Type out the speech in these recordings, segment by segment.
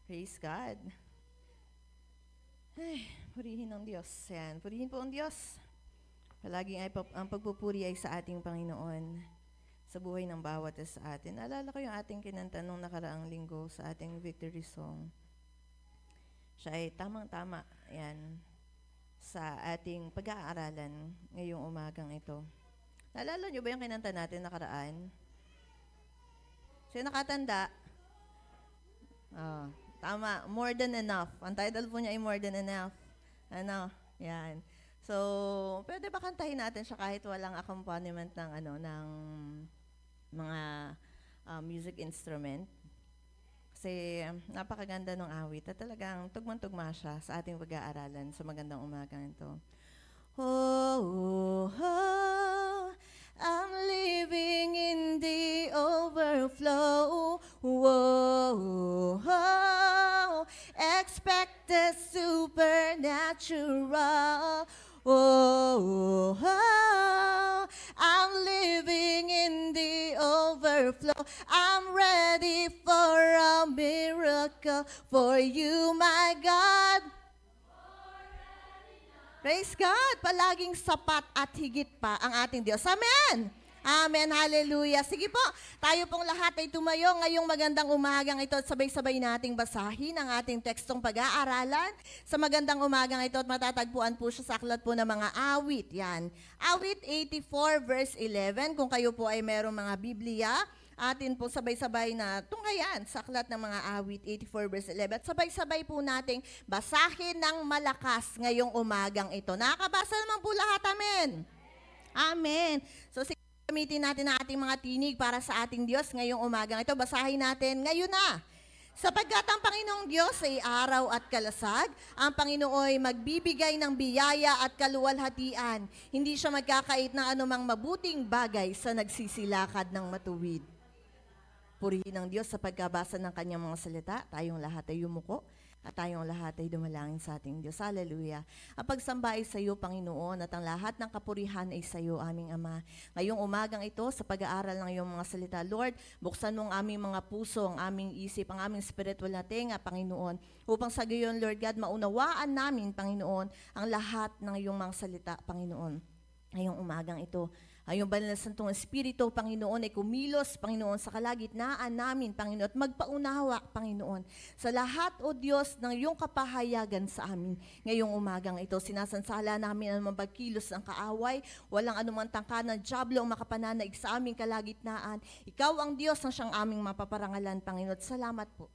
Praise God. Ay, purihin ang Diyos. Yan. Purihin po ang Diyos. Palaging ang pagpupuri ay sa ating Panginoon sa buhay ng bawat isa sa atin. Naalala ko yung ating kinanta nung nakaraang linggo sa ating victory song. Siya ay tamang-tama yan sa ating pag-aaralan ngayong umagang ito. Naalala nyo ba yung kinanta natin nakaraan? Sino nakatanda? Tama, more than enough. Ang title po niya ay more than enough. Ano? Yan. So, pwede ba kantahin natin siya kahit walang accompaniment ng mga music instrument? Kasi napakaganda ng awit at talagang tugmang-tugma siya sa ating pag-aaralan sa magandang umagang ito. Oh, I'm living in the overflow. Whoa, expect the supernatural. Oh, I'm living in the overflow. I'm ready for a miracle for you, my God. Praise God! Palaging sapat at higit pa ang ating Diyos. Amen! Amen! Hallelujah! Sige po, tayo pong lahat ay tumayo ngayong magandang umagang ito at sabay-sabay nating basahin ang ating tekstong pag-aaralan sa magandang umagang ito at matatagpuan po siya sa aklat po ng mga awit. Yan. Awit 84 verse 11. Kung kayo po ay merong mga Biblia, atin po sabay-sabay na tunghayan sa aklat ng mga awit 84 verse 11. At sabay-sabay po nating basahin ng malakas ngayong umagang ito. Nakakabasa naman po lahat. Amen. Amen. So gamitin natin ang ating mga tinig para sa ating Diyos ngayong umagang ito. Basahin natin ngayon na. Sapagkat ang Panginoong Diyos ay araw at kalasag, ang Panginoon ay magbibigay ng biyaya at kaluwalhatian. Hindi siya magkakait ng anumang mabuting bagay sa nagsisilakad ng matuwid. Purihin ng Diyos sa pagkabasa ng kanyang mga salita. Tayong lahat ay yumuko at tayong lahat ay dumalangin sa ating Diyos. Hallelujah. Ang pagsamba ay sa iyo, Panginoon, at ang lahat ng kapurihan ay sa iyo, aming Ama. Ngayong umagang ito, sa pag-aaral ng iyong mga salita, Lord, buksan mo ang aming mga puso, ang aming isip, ang aming spiritual na tenga, Panginoon, upang sa gayon, Lord God, maunawaan namin, Panginoon, ang lahat ng iyong mga salita, Panginoon. Ngayong umagang ito, ay yung banal na santong Espiritu, Panginoon, ay kumilos, Panginoon, sa kalagitnaan namin, Panginoon, at magpaunawa, Panginoon, sa lahat, O Diyos, ng iyong kapahayagan sa amin. Ngayong umagang ito, sinasansala namin ang mga pagkilos ng kaaway, walang anumang tangka ng dyablo ang makapananaig sa aming kalagitnaan. Ikaw ang Diyos na siyang aming mapaparangalan, Panginoon. Salamat po.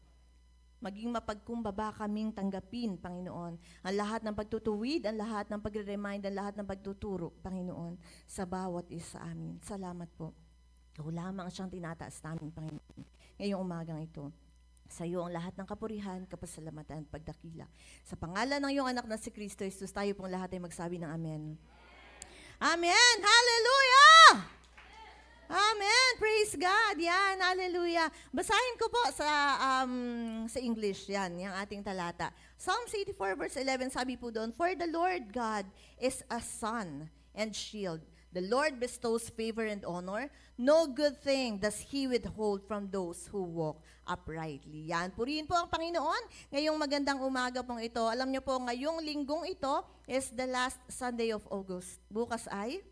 Maging mapagkumbaba kaming tanggapin, Panginoon, ang lahat ng pagtutuwid, ang lahat ng pagre-remind, ang lahat ng pagtuturo, Panginoon, sa bawat isa amin. Salamat po. Ikaw lamang siyang tinataas namin, Panginoon, ngayong umagang ito. Sa iyo ang lahat ng kapurihan, kapasalamatan at pagdakila. Sa pangalan ng iyong anak na si Kristo Jesus, tayo pong lahat ay magsabi ng Amen. Amen! Hallelujah! Amen! Praise God! Yan, hallelujah. Basahin ko po sa English, yan, yung ating talata. Psalms 84 verse 11, sabi po doon, For the Lord God is a sun and shield. The Lord bestows favor and honor. No good thing does He withhold from those who walk uprightly. Yan, purihin po ang Panginoon. Ngayong magandang umaga pong ito. Alam niyo po, ngayong linggong ito is the last Sunday of August. Bukas ay?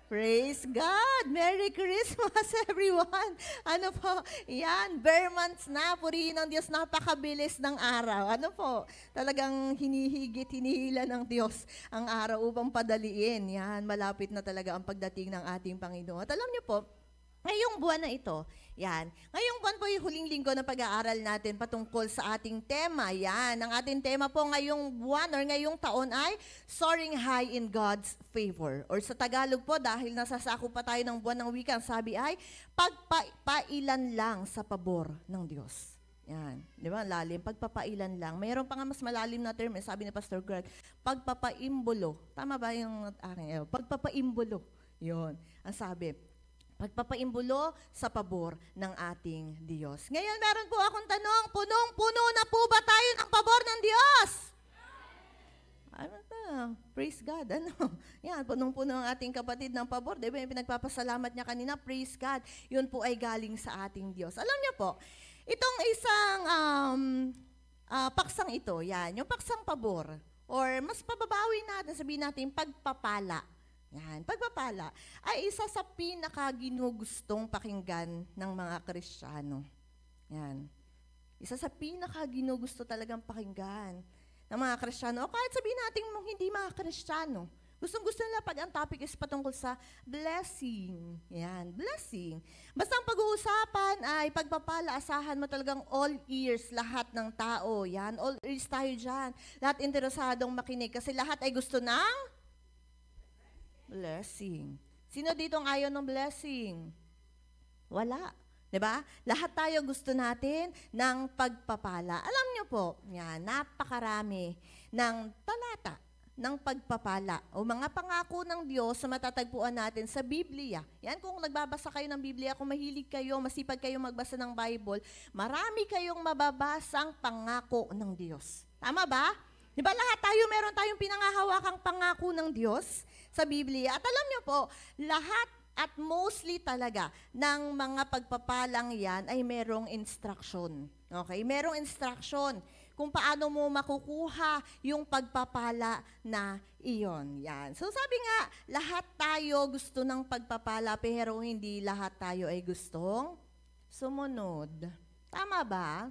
Praise God! Merry Christmas, everyone! Ano po? Yan, bare months na. Purihin ng Diyos, napakabilis ng araw. Ano po? Talagang hinihigit, hinihila ng Diyos ang araw upang padaliin. Yan, malapit na talaga ang pagdating ng ating Panginoon. At alam niyo po, ngayong buwan na ito, yan. Ngayong buwan po yung huling linggo na pag-aaral natin patungkol sa ating tema. Yan. Ang ating tema po ngayong buwan or ngayong taon ay Soaring High in God's Favor. Or sa Tagalog po, dahil nasasako pa tayo ng buwan ng wika, sabi ay pagpapailan lang sa pabor ng Diyos. Yan. Di ba? Lalim. Pagpapailan lang. Mayroon pa nga mas malalim na term. Sabi ni Pastor Greg, pagpapaimbolo. Tama ba yung aking? Pagpapaimbolo. Yun. Ang sabi, pagpapaimbulo sa pabor ng ating Diyos. Ngayon, meron po akong tanong, punong-puno na po ba tayo ng pabor ng Diyos? Ano na? Praise God. Ano? Yan, punong-puno ang ating kapatid ng pabor. Diba yung pinagpapasalamat niya kanina? Praise God. Yun po ay galing sa ating Diyos. Alam niyo po, itong isang paksang ito, yan, yung paksang pabor. Or mas pababawi natin, sabihin natin, pagpapala. Yan, pagpapala ay isa sa pinakaginugustong pakinggan ng mga Kristiyano. Yan. Isa sa pinakaginugusto talagang pakinggan ng mga Kristiyano. O kahit sabihin natin hindi mga Kristiyano. Gustong-gusto nila pag ang topic is patungkol sa blessing. Yan, blessing. Basta ang pag-uusapan ay pagpapala, asahan mo talagang all ears, lahat ng tao. Yan, all ears tayo dyan. Lahat interesadong makinig kasi lahat ay gusto ng blessing. Sino dito ang ayaw ng blessing? Wala. Diba? Lahat tayo gusto natin ng pagpapala. Alam niyo po, yan, napakarami ng talata ng pagpapala o mga pangako ng Diyos sa matatagpuan natin sa Biblia. Yan, kung nagbabasa kayo ng Biblia, kung mahilig kayo, masipag kayo magbasa ng Bible, marami kayong mababasang pangako ng Diyos. Tama ba? Di ba lahat tayo, meron tayong pinangahawakang pangako ng Diyos sa Biblia. At alam niyo po, lahat at mostly talaga ng mga pagpapalang yan ay merong instruction. Okay? Merong instruction kung paano mo makukuha yung pagpapala na iyon. Yan. So sabi nga, lahat tayo gusto ng pagpapala pero hindi lahat tayo ay gustong sumunod. Tama ba?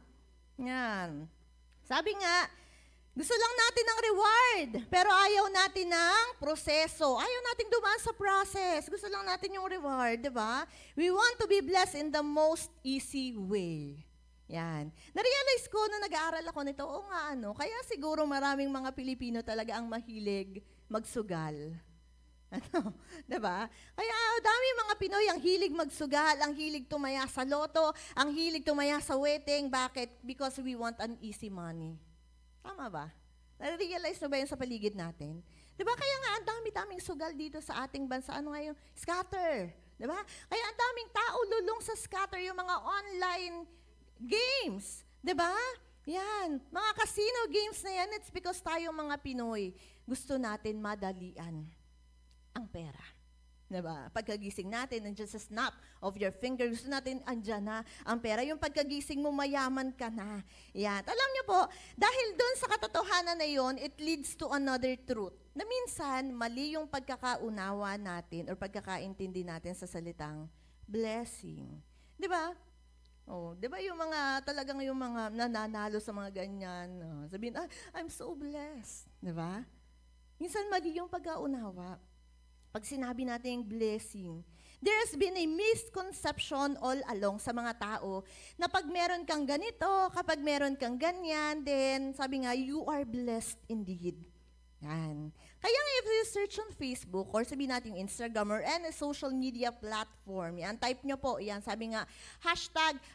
Yan. Sabi nga, gusto lang natin ng reward, pero ayaw natin ng proseso. Ayaw natin dumaan sa process. Gusto lang natin yung reward, di ba? We want to be blessed in the most easy way. Yan. Na-realize ko na nag-aaral ako nito, kaya siguro maraming mga Pilipino talaga ang mahilig magsugal. Diba? Kaya dami mga Pinoy ang hilig magsugal, ang hilig tumaya sa loto, ang hilig tumaya sa wedding. Bakit? Because we want an easy money. Tama ba? Na-realize na ba yun sa paligid natin? Diba? Kaya nga, ang dami-daming sugal dito sa ating bansa. Ano nga yung scatter? Diba? Kaya ang daming tao lulong sa scatter, yung mga online games. Diba? Yan. Mga casino games na yan, it's because tayo mga Pinoy, gusto natin madalian ang pera. Diba? Pagkagising natin, nandiyan sa snap of your finger, gusto natin, andyan na ang pera. Yung pagkagising mo, mayaman ka na. Yan. Alam niyo po, dahil doon sa katotohanan na yon, it leads to another truth. Na minsan, mali yung pagkakaunawa natin or pagkakaintindi natin sa salitang blessing. Diba? Oh, 'di ba yung mga talagang yung mga nananalo sa mga ganyan, sabihin, I'm so blessed, 'di ba? Minsan mali yung pagkaunawa. Pag sinabi natin yung blessing, there has been a misconception all along sa mga tao na pag meron kang ganito, kapag meron kang ganyan, then sabi nga, you are blessed indeed. Yan. Kaya nga if you search on Facebook or sabihin natin Instagram or any social media platform, yan, type nyo po, yan, sabi nga,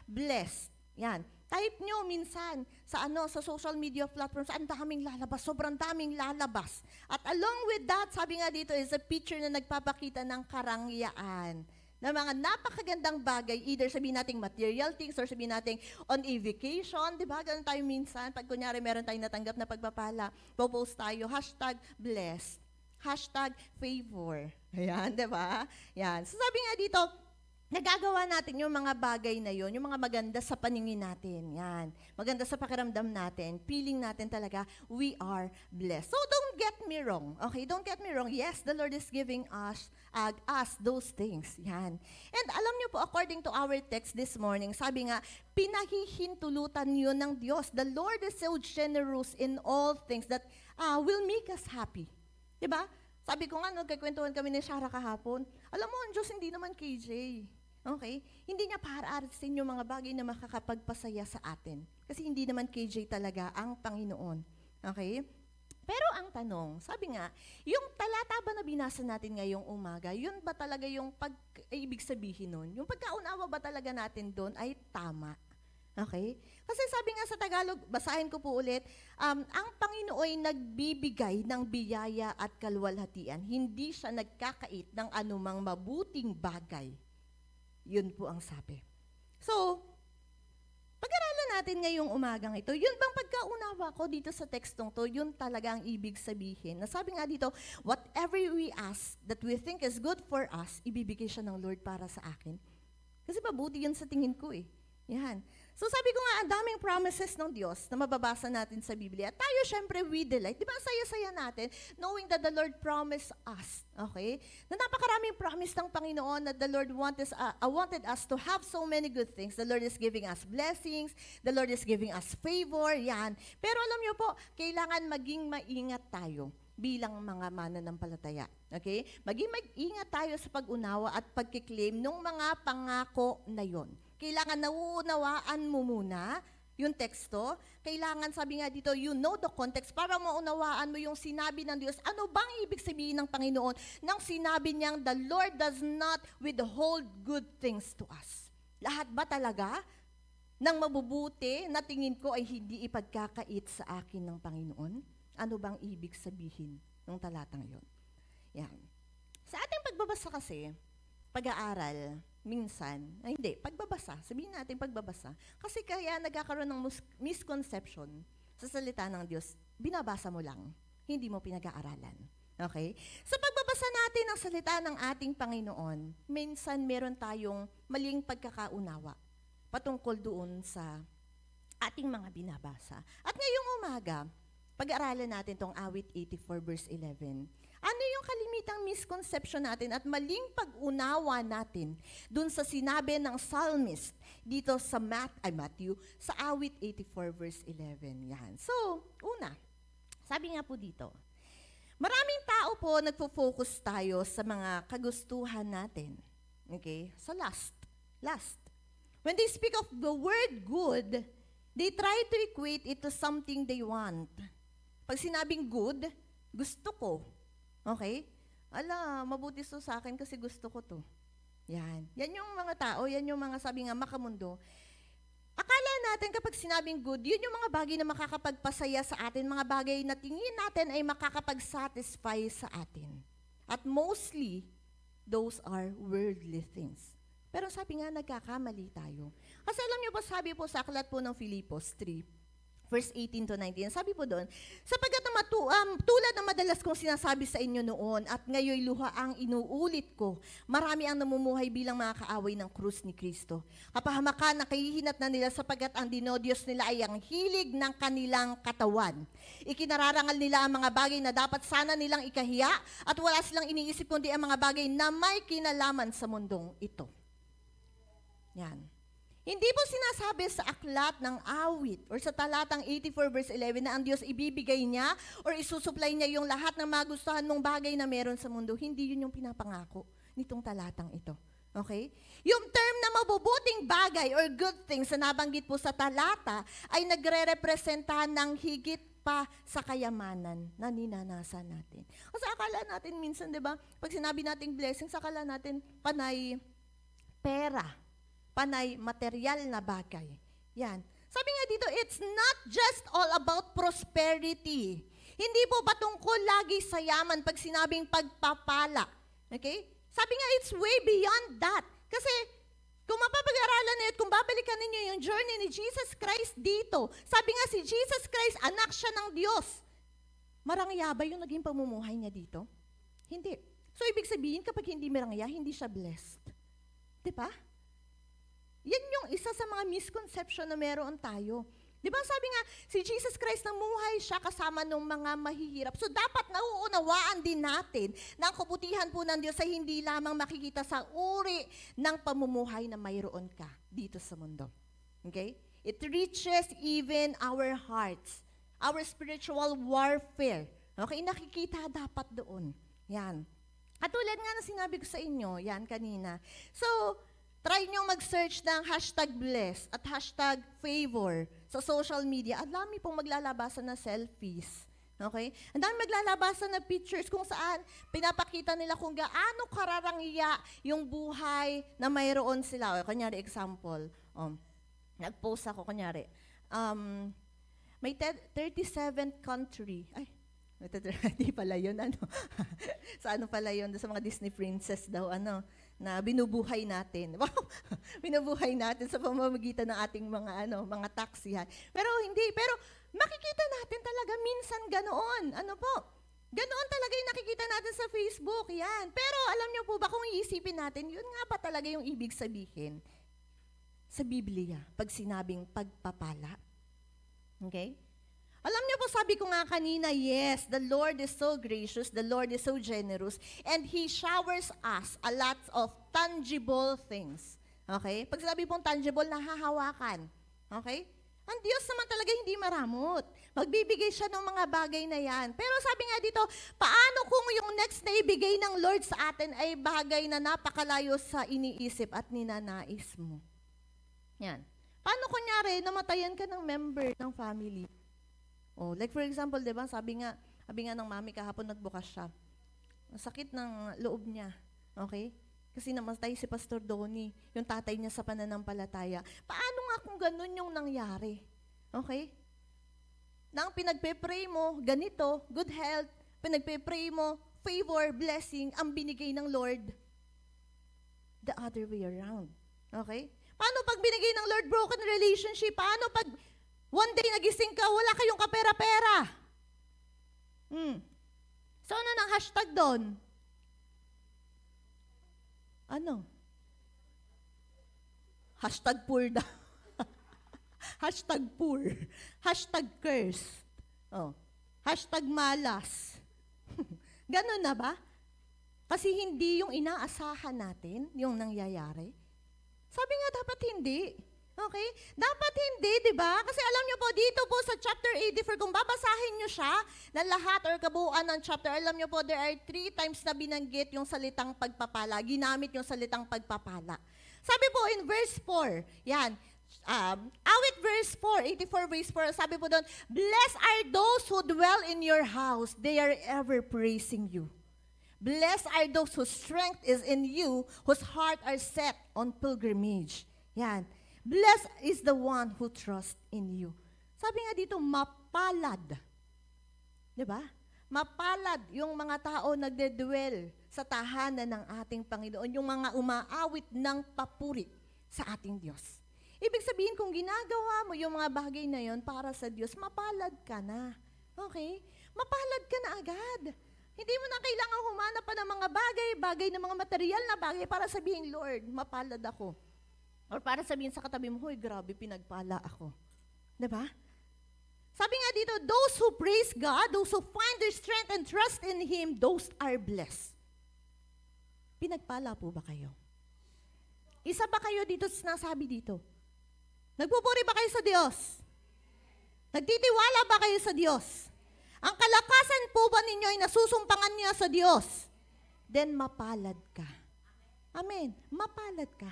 #blessed. Yan. Type nyo minsan sa social media platforms, ang daming lalabas, sobrang daming lalabas. At along with that, sabi nga dito is a picture na nagpapakita ng karangyaan na mga napakagandang bagay, either sabihin natin material things or sabihin natin on a vacation, di ba? Ganun tayo minsan, pag kunyari meron tayong natanggap na pagpapala, post tayo, #blessed, #favor. Ayan, di ba? Yan. So sabi nga dito, nagagawa natin yung mga bagay na yon, yung mga maganda sa paningin natin. Yan. Maganda sa pakiramdam natin. Feeling natin talaga, we are blessed. So don't get me wrong. Okay, don't get me wrong. Yes, the Lord is giving us those things. Yan. And alam niyo po, according to our text this morning, sabi nga, pinahihintulutan yun ng Diyos. The Lord is so generous in all things that will make us happy. Diba? Sabi ko nga, nagkakwentuhan kami ni Shara kahapon. Alam mo, ang Diyos hindi naman KJ. Okay? Hindi niya para-arasin yung mga bagay na makakapagpasaya sa atin. Kasi hindi naman KJ talaga ang Panginoon. Okay? Pero ang tanong, sabi nga, yung talata ba na binasa natin ngayong umaga, yun ba talaga yung ibig sabihin nun? Yung pagkaunawa ba talaga natin doon ay tama? Okay? Kasi sabi nga sa Tagalog, basahin ko po ulit, ang Panginoon ay nagbibigay ng biyaya at kaluwalhatian. Hindi siya nagkakait ng anumang mabuting bagay. Yun po ang sabi. So, pag-aralan natin ngayong umagang ito, yun bang pagkaunawa ko dito sa tekstong to, yun talaga ang ibig sabihin. Nasabi nga dito, whatever we ask that we think is good for us, ibibigay siya ng Lord para sa akin. Kasi mabuti yun sa tingin ko eh. Yan. So sabi ko nga, ang daming promises ng Diyos na mababasa natin sa Biblia. At tayo syempre, we delight. Di ba ang saya-saya natin knowing that the Lord promised us, okay? Na napakaraming promise ng Panginoon that the Lord wanted us to have so many good things. The Lord is giving us blessings. The Lord is giving us favor. Yan. Pero alam niyo po, kailangan maging maingat tayo bilang mga mananampalataya. Okay? Maging mag-ingat tayo sa pag-unawa at pagkiklaim ng mga pangako na yon. Kailangan nauunawaan mo muna yung teksto. Kailangan, sabi nga dito, you know the context para maunawaan mo yung sinabi ng Diyos. Ano bang ibig sabihin ng Panginoon nang sinabi niyang, the Lord does not withhold good things to us? Lahat ba talaga ng mabubuti na tingin ko ay hindi ipagkakait sa akin ng Panginoon? Ano bang ibig sabihin ng talatang yon? Yan. Sa ating pagbabasa kasi, pag-aaral, minsan, hindi, pagbabasa, sabihin natin pagbabasa, kasi kaya nagkakaroon ng misconception sa salita ng Diyos, binabasa mo lang, hindi mo pinag-aaralan. Okay? Sa pagbabasa natin ng salita ng ating Panginoon, minsan meron tayong maling pagkakaunawa patungkol doon sa ating mga binabasa. At ngayong umaga, pag-aaralan natin tong awit 84 verse 11. Ano yung kalimitang misconception natin at maling pag-unawa natin dun sa sinabi ng psalmist dito sa Matthew sa awit 84 verse 11. Yan. So, una, sabi nga po dito, maraming tao po nagfo-focus tayo sa mga kagustuhan natin. Okay? Sa lust. When they speak of the word good, they try to equate it to something they want. Pag sinabing good, gusto ko. Okay? Ala, mabuti so sa akin kasi gusto ko to. Yan. Yan yung mga tao, yan yung mga sabi nga makamundo. Akala natin kapag sinabing good, yun yung mga bagay na makakapagpasaya sa atin, mga bagay na tingin natin ay makakapag-satisfy sa atin. At mostly, those are worldly things. Pero sabi nga, nagkakamali tayo. Kasi alam niyo ba, sabi po sa aklat po ng Filipos 3, verse 18 to 19, sabi po doon, sapagkat tulad ng madalas kong sinasabi sa inyo noon at ngayon luha ang inuulit ko, marami ang namumuhay bilang mga kaaway ng krus ni Kristo. Kapahamakan na kahihinat na nila sapagkat ang dinodiyos nila ay ang hilig ng kanilang katawan. Ikinararangal nila ang mga bagay na dapat sana nilang ikahiya at wala silang iniisip kundi ang mga bagay na may kinalaman sa mundong ito. Yan. Hindi po sinasabi sa aklat ng awit or sa talatang 84 verse 11 na ang Diyos ibibigay niya or isusupply niya yung lahat ng magustuhan mong bagay na meron sa mundo. Hindi yun yung pinapangako nitong talatang ito. Okay? Yung term na mabubuting bagay or good things na nabanggit po sa talata ay nagre-representa ng higit pa sa kayamanan na ninanasan natin. Kasi akala natin minsan, di ba, pag sinabi nating blessings, akala natin panay pera, panay material na bagay. Yan. Sabi nga dito, it's not just all about prosperity. Hindi po patungkol lagi sa yaman pag sinabing pagpapala. Okay? Sabi nga, it's way beyond that. Kasi kung mapapag-aralan niyo at kung babalikan ninyo yung journey ni Jesus Christ dito, sabi nga si Jesus Christ, anak siya ng Diyos. Marangya ba yung naging pamumuhay niya dito? Hindi. So, ibig sabihin, kapag hindi marangya, hindi siya blessed. Diba? Yan yung isa sa mga misconception na meron tayo. Di ba sabi nga, si Jesus Christ namuhay siya kasama ng mga mahihirap. So dapat nauunawaan din natin na ang kabutihan po ng Diyos ay hindi lamang makikita sa uri ng pamumuhay na mayroon ka dito sa mundo. Okay? It reaches even our hearts, our spiritual warfare. Okay? Nakikita dapat doon. Yan. At tulad nga na sinabi ko sa inyo, yan kanina. So, try nyo mag-search ng #bless at #favor sa social media. Ang dami pong maglalabasan na selfies. Okay? Ang dami maglalabasan na pictures kung saan pinapakita nila kung gaano kararangya yung buhay na mayroon sila. O, kunyari, example. Nag-post ako, kunyari. May 37th country. Ay, hindi pala yun. Sa ano pala yun? Sa mga Disney princess daw, na binubuhay natin. Wow! Binubuhay natin sa pamamagitan ng ating mga taksihan. Pero hindi, pero makikita natin talaga minsan ganoon. Ano po? Ganoon talaga yung nakikita natin sa Facebook, yan. Pero alam niyo po ba kung iisipin natin, yun nga ba talaga yung ibig sabihin? sa Biblia pag sinabing pagpapala. Okay? Alam niyo po, sabi ko nga kanina, yes, the Lord is so gracious, the Lord is so generous, and He showers us a lot of tangible things. Okay? Pag sinabi pong tangible, nahahawakan. Okay? Ang Diyos naman talaga hindi maramot. Magbibigay siya ng mga bagay na yan. Pero sabi nga dito, paano kung yung next na ibigay ng Lord sa atin ay bagay na napakalayo sa iniisip at ninanais mo? Yan. Paano kunyari, namatayan ka ng member ng family? Oh, like for example, 'di ba? Sabi nga ng mami kahapon nagbukas siya. Ang sakit ng loob niya. Okay? Kasi namatay si Pastor Donnie, yung tatay niya sa pananampalataya. Paano nga kung ganun yung nangyari? Okay? Nang pinagpe-pray mo, ganito, good health, pinagpe-pray mo, favor, blessing, ang binigay ng Lord. The other way around. Okay? Paano pag binigay ng Lord broken relationship? Paano pag one day nagising ka, wala kayong kapera-pera? So ano nang hashtag doon? Ano? Hashtag poor daw. Hashtag poor. Hashtag curse. Oh. Hashtag malas. Ganun na ba? Kasi hindi yung inaasahan natin, yung nangyayari. Sabi nga dapat hindi. Okay? Dapat hindi, di ba? Kasi alam niyo po, dito po sa chapter 84, kung babasahin niyo siya, na lahat or kabuuan ng chapter, alam niyo po, there are 3 times na binanggit yung salitang pagpapala. Ginamit yung salitang pagpapala. Sabi po in verse 4, yan, awit verse 4, 84 verse 4, sabi po doon, blessed are those who dwell in your house, they are ever praising you. Blessed are those whose strength is in you, whose heart are set on pilgrimage. Yan. Blessed is the one who trusts in you. Sabi nga dito, mapalad. Diba? Mapalad yung mga tao nagdedwell sa tahanan ng ating Panginoon, yung mga umaawit ng papuri sa ating Diyos. Ibig sabihin, kung ginagawa mo yung mga bagay na yon para sa Diyos, mapalad ka na. Okay? Mapalad ka na agad. Hindi mo na kailangan humanap pa ng mga bagay ng mga material na bagay para sabihin, Lord, mapalad ako. Or para sabihin sa katabi mo, hoy, grabe, pinagpala ako. Diba? Sabi nga dito, those who praise God, those who find their strength and trust in Him, those are blessed. Pinagpala po ba kayo? Isa ba kayo dito sinasabi dito? Nagpupuri ba kayo sa Diyos? Nagtitiwala ba kayo sa Diyos? Ang kalakasan po ba ninyo ay nasusumpangan niya sa Diyos? Then mapalad ka. Amen. Mapalad ka.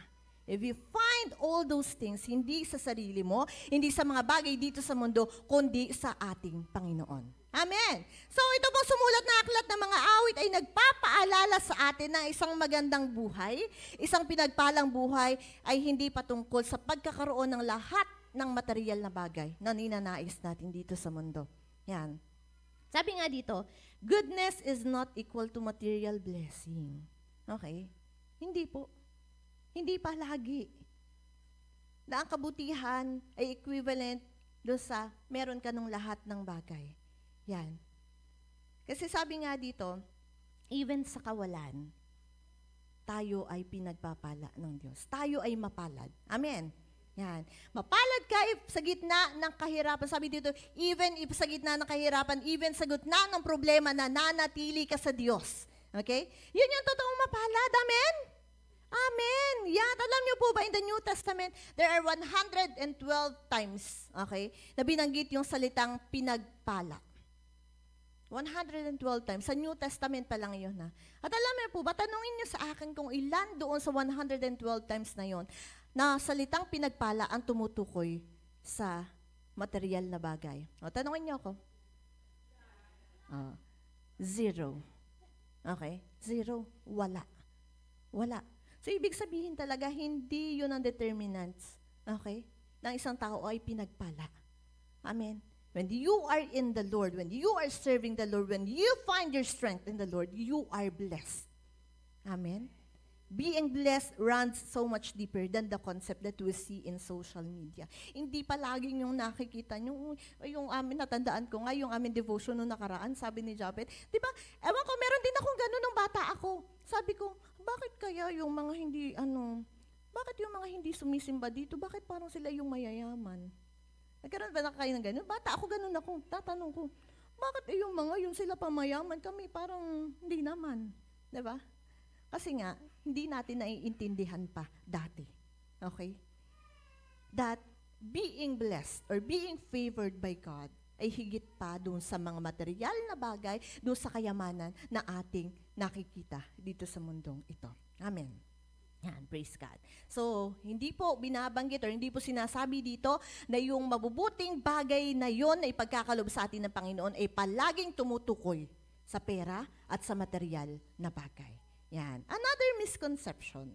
If you find all those things, hindi sa sarili mo, hindi sa mga bagay dito sa mundo, kundi sa ating Panginoon. Amen. So ito po sumulat na aklat ng mga awit ay nagpapaalala sa atin ng isang magandang buhay, isang pinagpalang buhay ay hindi patungkol sa pagkakaroon ng lahat ng material na bagay na ninanais natin dito sa mundo. Yan. Sabi nga dito, goodness is not equal to material blessing. Okay? Hindi po. Hindi pa lagi. Na ang kabutihan ay equivalent doon sa meron ka ng lahat ng bagay. Yan. Kasi sabi nga dito, even sa kawalan, tayo ay pinagpapala ng Diyos. Tayo ay mapalad. Amen. Yan. Mapalad ka if sa gitna ng kahirapan. Sabi dito, even if sa gitna ng kahirapan, even sa gitna ng problema na nanatili ka sa Diyos. Okay? Yun yung totoong mapalad. Amen? Amen. Yan. Alam niyo po ba, in the New Testament, there are 112 times, okay, na binanggit yung salitang pinagpala. 112 times. Sa New Testament pa lang yun, ha? At alam niyo po ba, tanungin niyo sa akin kung ilan doon sa 112 times na yun, na salitang pinagpala ang tumutukoy sa material na bagay. O, tanungin niyo ako. 0. Okay? 0. Wala. Wala. So, ibig sabihin talaga, hindi yun ang determinants, okay, ng isang tao ay pinagpala. Amen. When you are in the Lord, when you are serving the Lord, when you find your strength in the Lord, you are blessed. Amen. Being blessed runs so much deeper than the concept that we see in social media. Hindi pa laging yung nakikita nyo, yung amin, natandaan ko nga, yung amin devotion nung nakaraan, sabi ni Japet, di ba, ewan ko, meron din akong gano'n nung bata ako. Sabi ko, bakit kaya yung mga hindi, bakit yung mga hindi sumisimba dito, bakit parang sila yung mayayaman? Nagkaroon ba na kayo ng ganun? Bata ako, ganun ako. Tatanong ko, bakit yung mga yung sila pa mayaman, kami parang hindi naman. Diba? Kasi nga, hindi natin naiintindihan pa dati. Okay? That being blessed or being favored by God ay higit pa doon sa mga material na bagay, doon sa kayamanan na ating nakikita dito sa mundong ito. Amen. Yan, praise God. So, hindi po binabanggit or hindi po sinasabi dito na yung mabubuting bagay na yon ay pagkakalob sa atin ng Panginoon ay palaging tumutukoy sa pera at sa material na bagay. Yan. Another misconception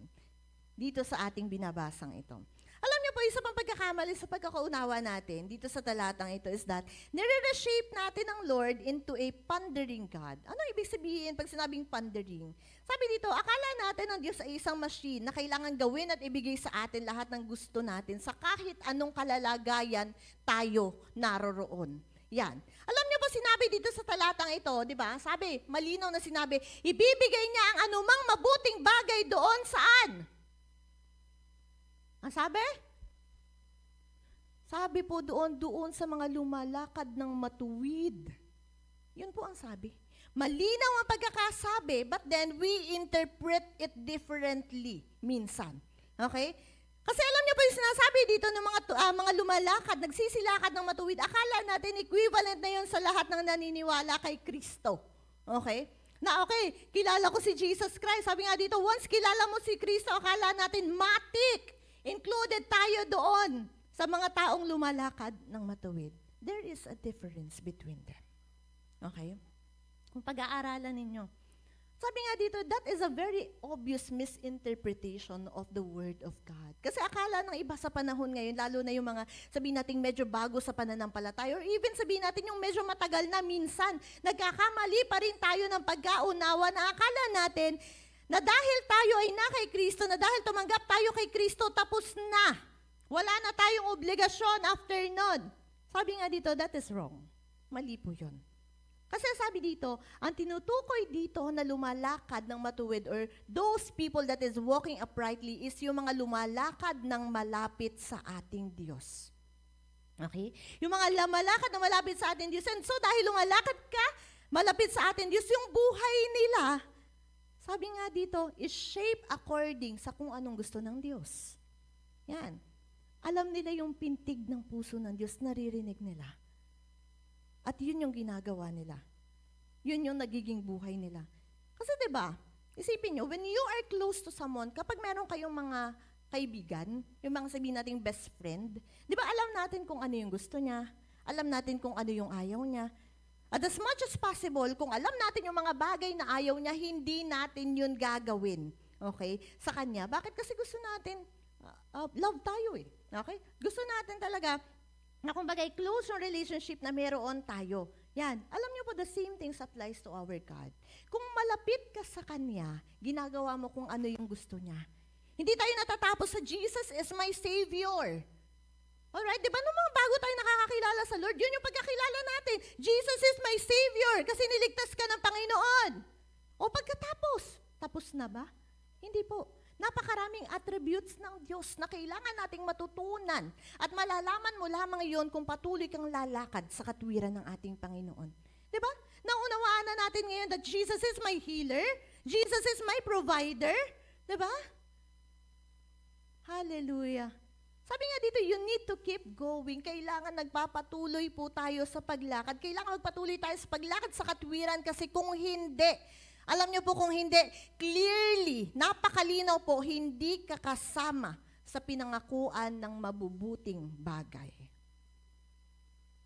dito sa ating binabasang ito. Alam niyo po, isa pang pagkakamali sa pagkakaunawa natin dito sa talatang ito is that nire-reshape natin ang Lord into a pondering God. Ano ibig sabihin pag sinabing pondering? Sabi dito, akala natin ang Diyos ay isang machine na kailangan gawin at ibigay sa atin lahat ng gusto natin sa kahit anong kalalagayan tayo naroroon. Yan. Alam niyo ba sinabi dito sa talatang ito, di ba? Sabi, malinaw na sinabi, ibibigay niya ang anumang mabuting bagay doon saan? Ang sabi? Sabi po doon sa mga lumalakad ng matuwid. Yun po ang sabi. Malinaw ang pagkakasabi, but then we interpret it differently minsan. Okay? Kasi alam niyo po yung sinasabi dito ng mga lumalakad, nagsisilakad ng matuwid, akala natin equivalent na yun sa lahat ng naniniwala kay Kristo. Okay? Na okay, kilala ko si Jesus Christ. Sabi nga dito, once kilala mo si Kristo, akala natin matik. Included tayo doon sa mga taong lumalakad ng matuwid. There is a difference between them. Okay? Kung pag-aaralan ninyo. Sabi nga dito, that is a very obvious misinterpretation of the Word of God. Kasi akala ng iba sa panahon ngayon, lalo na yung mga sabihin natin medyo bago sa pananampalataya, or even sabihin natin yung medyo matagal na minsan, nagkakamali pa rin tayo ng pagkaunawa na akala natin na dahil tayo ay na kay Kristo, na dahil tumanggap tayo kay Kristo, tapos na. Wala na tayong obligasyon after nun. Sabi nga dito, that is wrong. Mali po yun. Kasi sabi dito, ang tinutukoy dito na lumalakad ng matuwid or those people that is walking uprightly is yung mga lumalakad ng malapit sa ating Diyos. Okay? Yung mga lumalakad na malapit sa ating Diyos. And so dahil lumalakad ka, malapit sa ating Diyos, yung buhay nila, sabi nga dito, is shaped according sa kung anong gusto ng Diyos. Yan. Alam nila yung pintig ng puso ng Diyos, naririnig nila. At yun yung ginagawa nila. Yun yung nagiging buhay nila. Kasi diba, isipin nyo, when you are close to someone, kapag meron kayong mga kaibigan, yung mga sabihin nating best friend, di ba alam natin kung ano yung gusto niya, alam natin kung ano yung ayaw niya, at as much as possible, kung alam natin yung mga bagay na ayaw niya, hindi natin yun gagawin. Okay? Sa kanya. Bakit? Kasi gusto natin, love tayo eh. Okay? Gusto natin talaga, na kumbaga, close yung relationship na meron tayo. Yan. Alam niyo po, the same things applies to our God. Kung malapit ka sa Kanya, ginagawa mo kung ano yung gusto niya. Hindi tayo natatapos sa Jesus is my Savior. Alright, di ba nung mga bago tayo nakakakilala sa Lord, yun yung pagkakilala natin. Jesus is my Savior kasi niligtas ka ng Panginoon. O pagkatapos, tapos na ba? Hindi po. Napakaraming attributes ng Diyos na kailangan nating matutunan at malalaman mo lamang iyon kung patuloy kang lalakad sa katwiran ng ating Panginoon. Di ba? Naunawaan na natin ngayon that Jesus is my healer, Jesus is my provider. Di ba? Hallelujah. Sabi nga dito, you need to keep going. Kailangan nagpapatuloy po tayo sa paglakad. Kailangan magpatuloy tayo sa paglakad sa katwiran kasi kung hindi, alam niyo po kung hindi, clearly, napakalinaw po, hindi kakasama sa pinangakuan ng mabubuting bagay.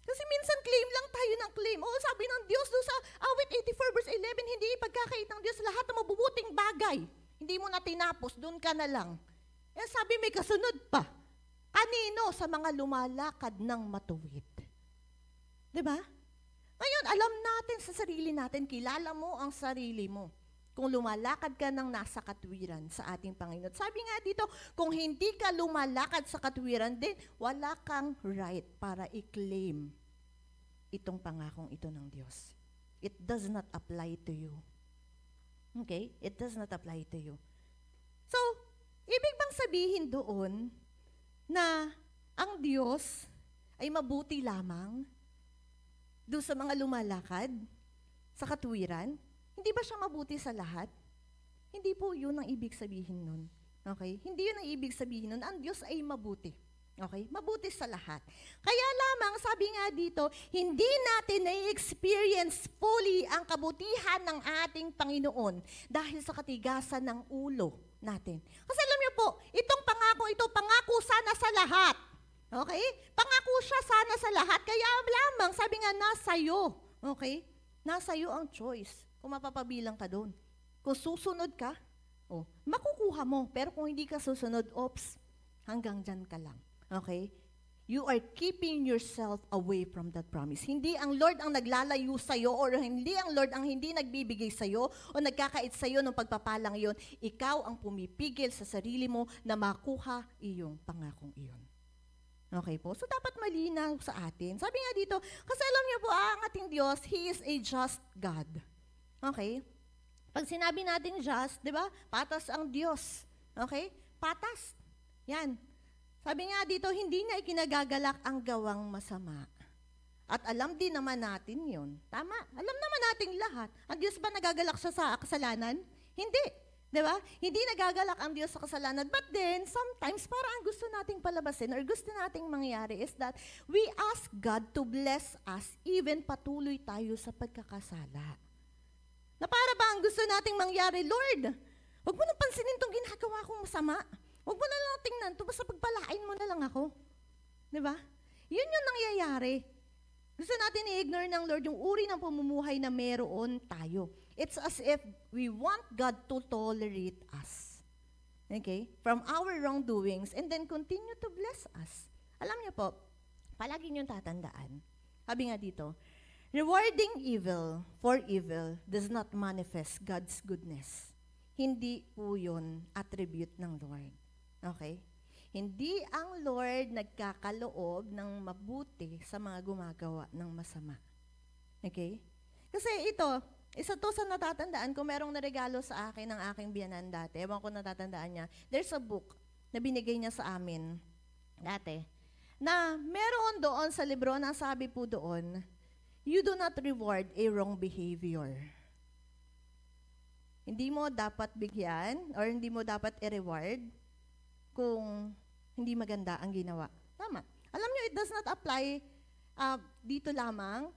Kasi minsan claim lang tayo ng claim. Oo, sabi ng Diyos doon sa awit 84 verse 11, hindi ipagkakait ng Diyos lahat ng mabubuting bagay. Hindi mo na tinapos, doon ka na lang. Eh sabi may kasunod pa. Kanino? Sa mga lumalakad ng matuwid. Diba? Ngayon, alam natin sa sarili natin, kilala mo ang sarili mo. Kung lumalakad ka ng nasa katwiran sa ating Panginoon. Sabi nga dito, kung hindi ka lumalakad sa katwiran din, wala kang right para i-claim itong pangakong ito ng Diyos. It does not apply to you. Okay? It does not apply to you. So, ibig bang sabihin doon na ang Diyos ay mabuti lamang doon sa mga lumalakad sa katuwiran? Hindi ba siya mabuti sa lahat? Hindi po yun ang ibig sabihin nun. Okay? Hindi yun ang ibig sabihin nun. Ang Diyos ay mabuti. Okay? Mabuti sa lahat. Kaya lamang, sabi nga dito, hindi natin na-experience fully ang kabutihan ng ating Panginoon dahil sa katigasan ng ulo natin. Kasi alam niyo po, itong pangako ito, pangako sana sa lahat. Okay? Pangako siya sana sa lahat. Kaya lamang, sabi nga, nasa iyo. Okay? Nasa iyo ang choice kung mapapabilang ka doon. Kung susunod ka, makukuha mo. Pero kung hindi ka susunod, hanggang dyan ka lang. Okay? You are keeping yourself away from that promise. Hindi ang Lord ang naglalayo sa'yo or hindi ang Lord ang hindi nagbibigay sa'yo o nagkakait sa'yo ng pagpapalang iyon. Ikaw ang pumipigil sa sarili mo na makuha iyong pangakong iyon. Okay po? So, dapat malinaw sa atin. Sabi nga dito, kasi alam niyo po, ang ating Diyos, He is a just God. Okay? Pag sinabi natin just, di ba? Patas ang Diyos. Okay? Patas. Yan. Sabi nga dito, hindi niya ikinagagalak ang gawang masama. At alam din naman natin yun. Tama. Alam naman natin lahat. Ang Diyos ba nagagalak siya sa kasalanan? Hindi. Di ba? Hindi nagagalak ang Diyos sa kasalanan. But then, sometimes, parang ang gusto nating palabasin or gusto nating mangyari is that we ask God to bless us even patuloy tayo sa pagkakasala. Na para ba ang gusto nating mangyari, Lord, huwag mo nang pansinin itong ginagawa kong masama. Huwag mo na lang tingnan ito, basta pagpalain mo na lang ako. Di ba? Yun yung nangyayari. Gusto natin i-ignore ng Lord yung uri ng pamumuhay na meron tayo. It's as if we want God to tolerate us. Okay? From our wrongdoings and then continue to bless us. Alam niyo po, palagi niyong tatandaan. Sabi nga dito, rewarding evil for evil does not manifest God's goodness. Hindi po yun attribute ng Lord. Okay? Hindi ang Lord nagkakaloob ng mabuti sa mga gumagawa ng masama. Okay? Kasi ito, isa to sa natatandaan ko, merong naregalo sa akin ng aking biyanan dati. Ewan ko natatandaan niya. There's a book na binigay niya sa amin dati. Na meron doon sa libro na sabi po doon, you do not reward a wrong behavior. Hindi mo dapat bigyan or hindi mo dapat i-reward kung hindi maganda ang ginawa. Tama. Alam niyo, it does not apply dito lamang,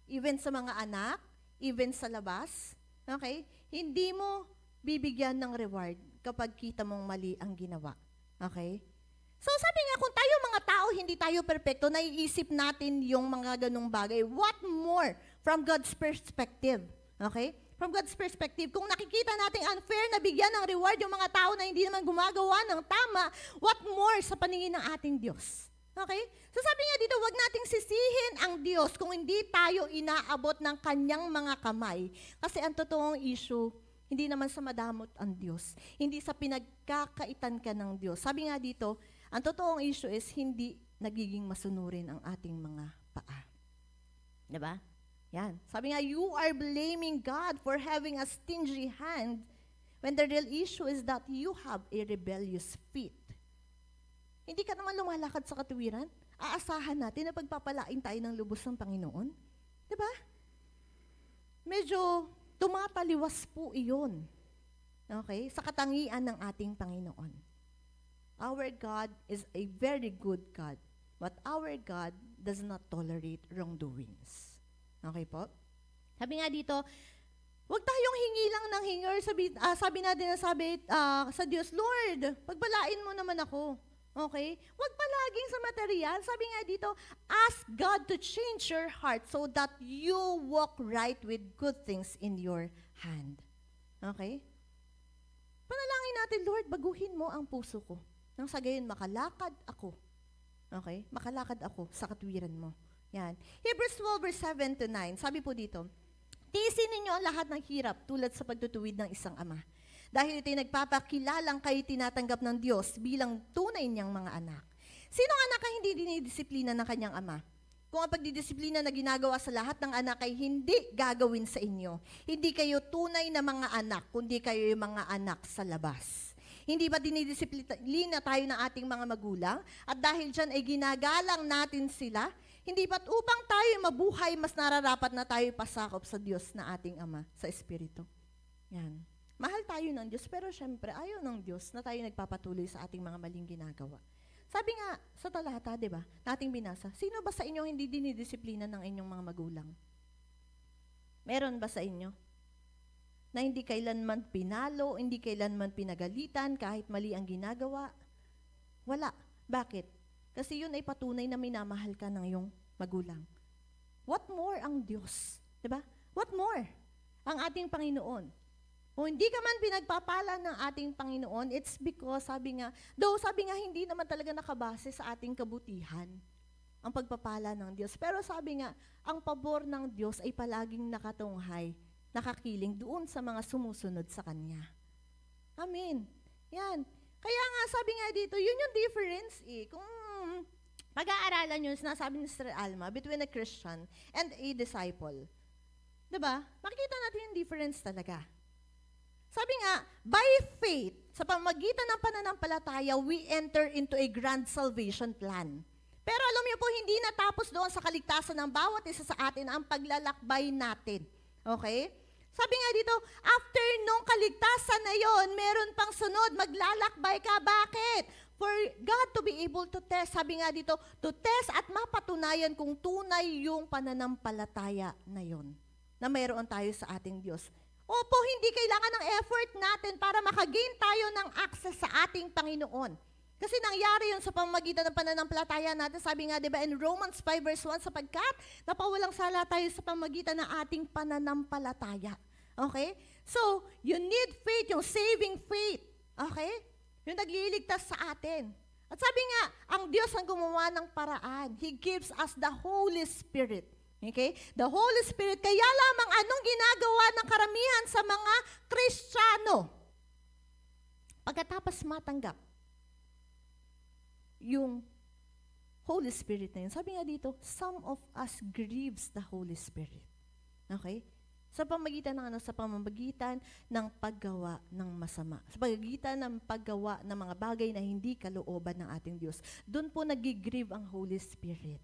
even sa mga anak, even sa labas. Okay? Hindi mo bibigyan ng reward kapag kita mong mali ang ginawa. Okay? So sabi nga, kung tayo mga tao, hindi tayo perfecto, naiisip natin yung mga ganung bagay. What more from God's perspective? Okay? From God's perspective, kung nakikita natin unfair na bigyan ng reward yung mga tao na hindi naman gumagawa ng tama, what more sa paningin ng ating Diyos? Okay? So sabi nga dito, wag nating sisihin ang Diyos kung hindi tayo inaabot ng kanyang mga kamay. Kasi ang totoong issue, hindi naman sa madamot ang Diyos. Hindi sa pinagkakaitan ka ng Diyos. Sabi nga dito, ang totoong issue is hindi nagiging masunurin ang ating mga paa. Diba? Yan. Sabi nga, you are blaming God for having a stingy hand when the real issue is that you have a rebellious feet. Hindi ka naman lumalakad sa katuwiran. Aasahan natin na pagpapalain tayo ng lubos ng Panginoon. Diba? Medyo tumataliwas po iyon. Okay? Sa katangian ng ating Panginoon. Our God is a very good God. But our God does not tolerate wrongdoings. Okay po? Sabi nga dito, huwag tayong hingi lang ng hingi or sabi natin na sa Diyos, Lord, pagpalain mo naman ako. Okay? Huwag palaging sa material. Sabi nga dito, ask God to change your heart so that you walk right with good things in your hand. Okay? Panalangin natin, Lord, baguhin mo ang puso ko. Nang sa gayon, makalakad ako. Okay? Makalakad ako sa katwiran mo. Yan. Hebrews 12 verse 7 to 9. Sabi po dito, tiisin ninyo ang lahat ng hirap tulad sa pagtutuwid ng isang ama. Dahil ito'y nagpapakilalang kayo tinatanggap ng Diyos bilang tunay niyang mga anak. Sinong anak ay hindi dinidisiplina ng kanyang ama? Kung ang pagdidisiplina na ginagawa sa lahat ng anak ay hindi gagawin sa inyo, hindi kayo tunay na mga anak, kundi kayo yung mga anak sa labas. Hindi ba dinidisiplina tayo ng ating mga magulang? At dahil dyan ay ginagalang natin sila? Hindi ba't upang tayo mabuhay, mas nararapat na tayo pasakop sa Diyos na ating Ama, sa Espiritu? Yan. Mahal tayo ng Diyos, pero syempre, ayaw ng Diyos na tayo nagpapatuloy sa ating mga maling ginagawa. Sabi nga sa talata, di ba, nating binasa, sino ba sa inyo hindi dinidisiplina ng inyong mga magulang? Meron ba sa inyo? Na hindi kailanman pinalo, hindi kailanman pinagalitan, kahit mali ang ginagawa? Wala. Bakit? Kasi yun ay patunay na minamahal ka ng iyong magulang. What more ang Diyos? Diba? What more? Ang ating Panginoon. Kung hindi ka man pinagpapala ng ating Panginoon, it's because, sabi nga, hindi naman talaga nakabase sa ating kabutihan ang pagpapala ng Diyos. Pero sabi nga, ang pabor ng Diyos ay palaging nakatunghay, nakakiling doon sa mga sumusunod sa Kanya. Amen. Yan. Kaya nga, sabi nga dito, yun yung difference Kung pag-aaralan yun, sinasabi ni Sister Alma, between a Christian and a disciple. Diba? Makikita natin yung difference talaga. Sabi nga, by faith, sa pamagitan ng pananampalataya, we enter into a grand salvation plan. Pero alam niyo po, hindi natapos doon sa kaligtasan ng bawat isa sa atin ang paglalakbay natin. Okay? Sabi nga dito, after nung kaligtasan na yon, meron pang sunod, maglalakbay ka. Bakit? For God to be able to test, sabi nga dito, to test at mapatunayan kung tunay yung pananampalataya na yon, na mayroon tayo sa ating Diyos. Opo, hindi kailangan ng effort natin para makagain tayo ng access sa ating Panginoon. Kasi nangyari yun sa pamamagitan ng pananampalataya natin. Sabi nga, di ba, in Romans 5 verse 1, sapagkat napawalang sala tayo sa pamamagitan ng ating pananampalataya. Okay? So, you need faith, yung saving faith. Okay? Yung nagliligtas sa atin. At sabi nga, ang Diyos ang gumawa ng paraan. He gives us the Holy Spirit. Okay? The Holy Spirit, kaya lamang anong ginagawa ng karamihan sa mga Kristiyano? Pagkatapos matanggap yung Holy Spirit na yun. Sabi nga dito, some of us grieves the Holy Spirit. Okay? Sa pamamagitan ng paggawa ng masama. Sa pamamagitan ng paggawa ng mga bagay na hindi kalooban ng ating Diyos. Doon po nag-grieve ang Holy Spirit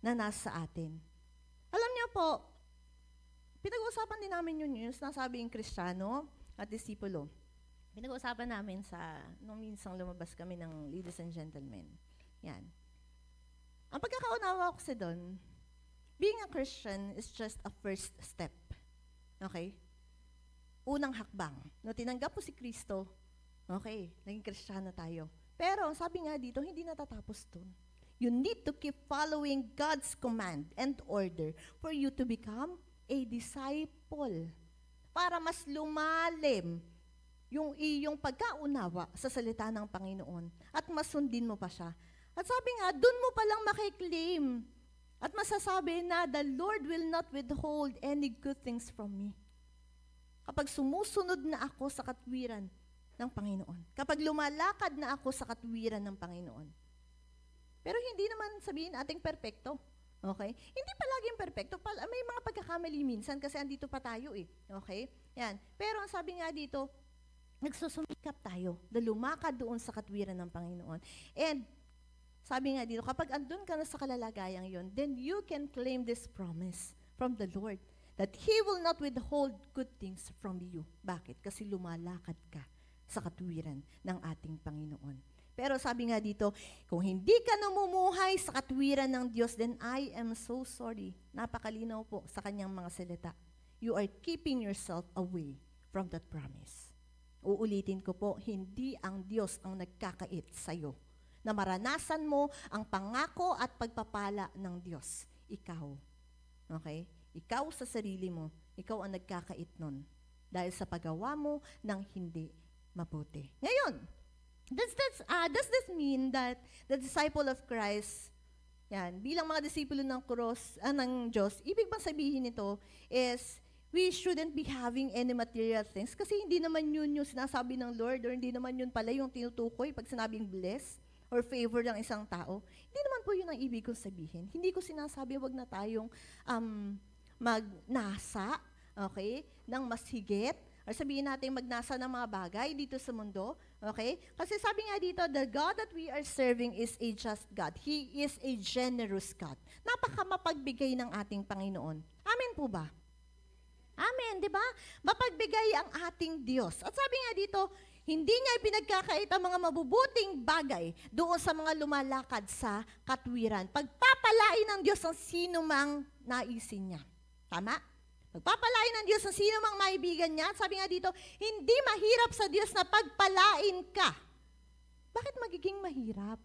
na nasa atin. Alam niyo po, pinag-uusapan din namin yun, yung sinasabing Kristiyano at disipulo. Pinag-uusapan namin nung minsang lumabas kami ng Ladies and Gentlemen. Yan. Ang pagkakaunawa ko kasi doon, being a Christian is just a first step. Okay? Unang hakbang. No, tinanggap po si Kristo, okay, naging Kristiyano tayo. Pero sabi nga dito, hindi natatapos doon. You need to keep following God's command and order for you to become a disciple. Para mas lumalim yung iyong pagkaunawa sa salita ng Panginoon at masundin mo pa siya. At sabi nga, dun mo palang makiklaim at masasabi na the Lord will not withhold any good things from me. Kapag sumusunod na ako sa katwiran ng Panginoon. Kapag lumalakad na ako sa katwiran ng Panginoon. Pero hindi naman sabihin ating perpekto. Okay? Hindi palaging perpekto. May mga pagkakamali minsan kasi andito pa tayo Okay? Yan. Pero ang sabi nga dito, nagsusumikap tayo na lumakad doon sa katwiran ng Panginoon. And sabi nga dito, kapag andun ka na sa kalalagayang yon, then you can claim this promise from the Lord that He will not withhold good things from you. Bakit? Kasi lumalakad ka sa katwiran ng ating Panginoon. Pero sabi nga dito, kung hindi ka namumuhay sa katwiran ng Diyos, then I am so sorry. Napakalinaw po sa kanyang mga salita. You are keeping yourself away from that promise. Uulitin ko po, hindi ang Diyos ang nagkakait sa'yo na maranasan mo ang pangako at pagpapala ng Diyos. Ikaw. Okay? Ikaw sa sarili mo, ikaw ang nagkakait nun. Dahil sa paggawa mo ng hindi mabuti. Ngayon, does this mean that the disciple of Christ, bilang mga disipulo ng ng Diyos, ibig bang sabihin nito is we shouldn't be having any material things kasi hindi naman yun yung sinasabi ng Lord or hindi naman yun pala yung tinutukoy pag sinabing bless or favor ng isang tao. Hindi naman po yun ang ibig kong sabihin. Hindi ko sinasabi wag na tayong magnasa, okay, ng mas higit, or sabihin natin magnasa ng mga bagay dito sa mundo, Okay? Kasi sabi nga dito, the God that we are serving is a just God. He is a generous God. Napakamapagbigay ng ating Panginoon. Amen po ba? Amen, di ba? Mapagbigay ang ating Diyos. At sabi nga dito, hindi niya pinagkakait ang mga mabubuting bagay doon sa mga lumalakad sa katwiran. Pagpapalain ng Diyos ang sino mang naisin niya. Tama? Pagpapalain ng Diyos ang sino mang maibigan niya. At sabi nga dito, hindi mahirap sa Diyos na pagpalain ka. Bakit magiging mahirap?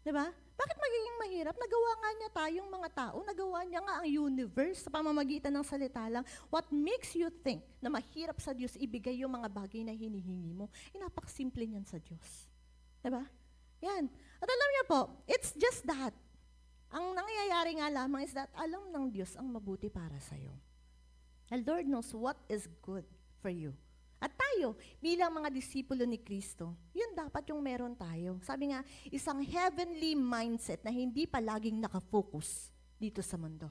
Diba? Bakit magiging mahirap? Nagawa nga niya tayong mga tao, nagawa niya nga ang universe sa pamamagitan ng salita lang. What makes you think na mahirap sa Diyos ibigay yung mga bagay na hinihingi mo? Napakasimple niyan sa Diyos. Diba? Yan. At alam niyo po, it's just that. Ang nangyayari nga lamang is that alam ng Diyos ang mabuti para sa'yo. The Lord knows what is good for you. At tayo, bilang mga disipulo ni Kristo, yun dapat yung meron tayo. Sabi nga, isang heavenly mindset na hindi palaging nakafocus dito sa mundo.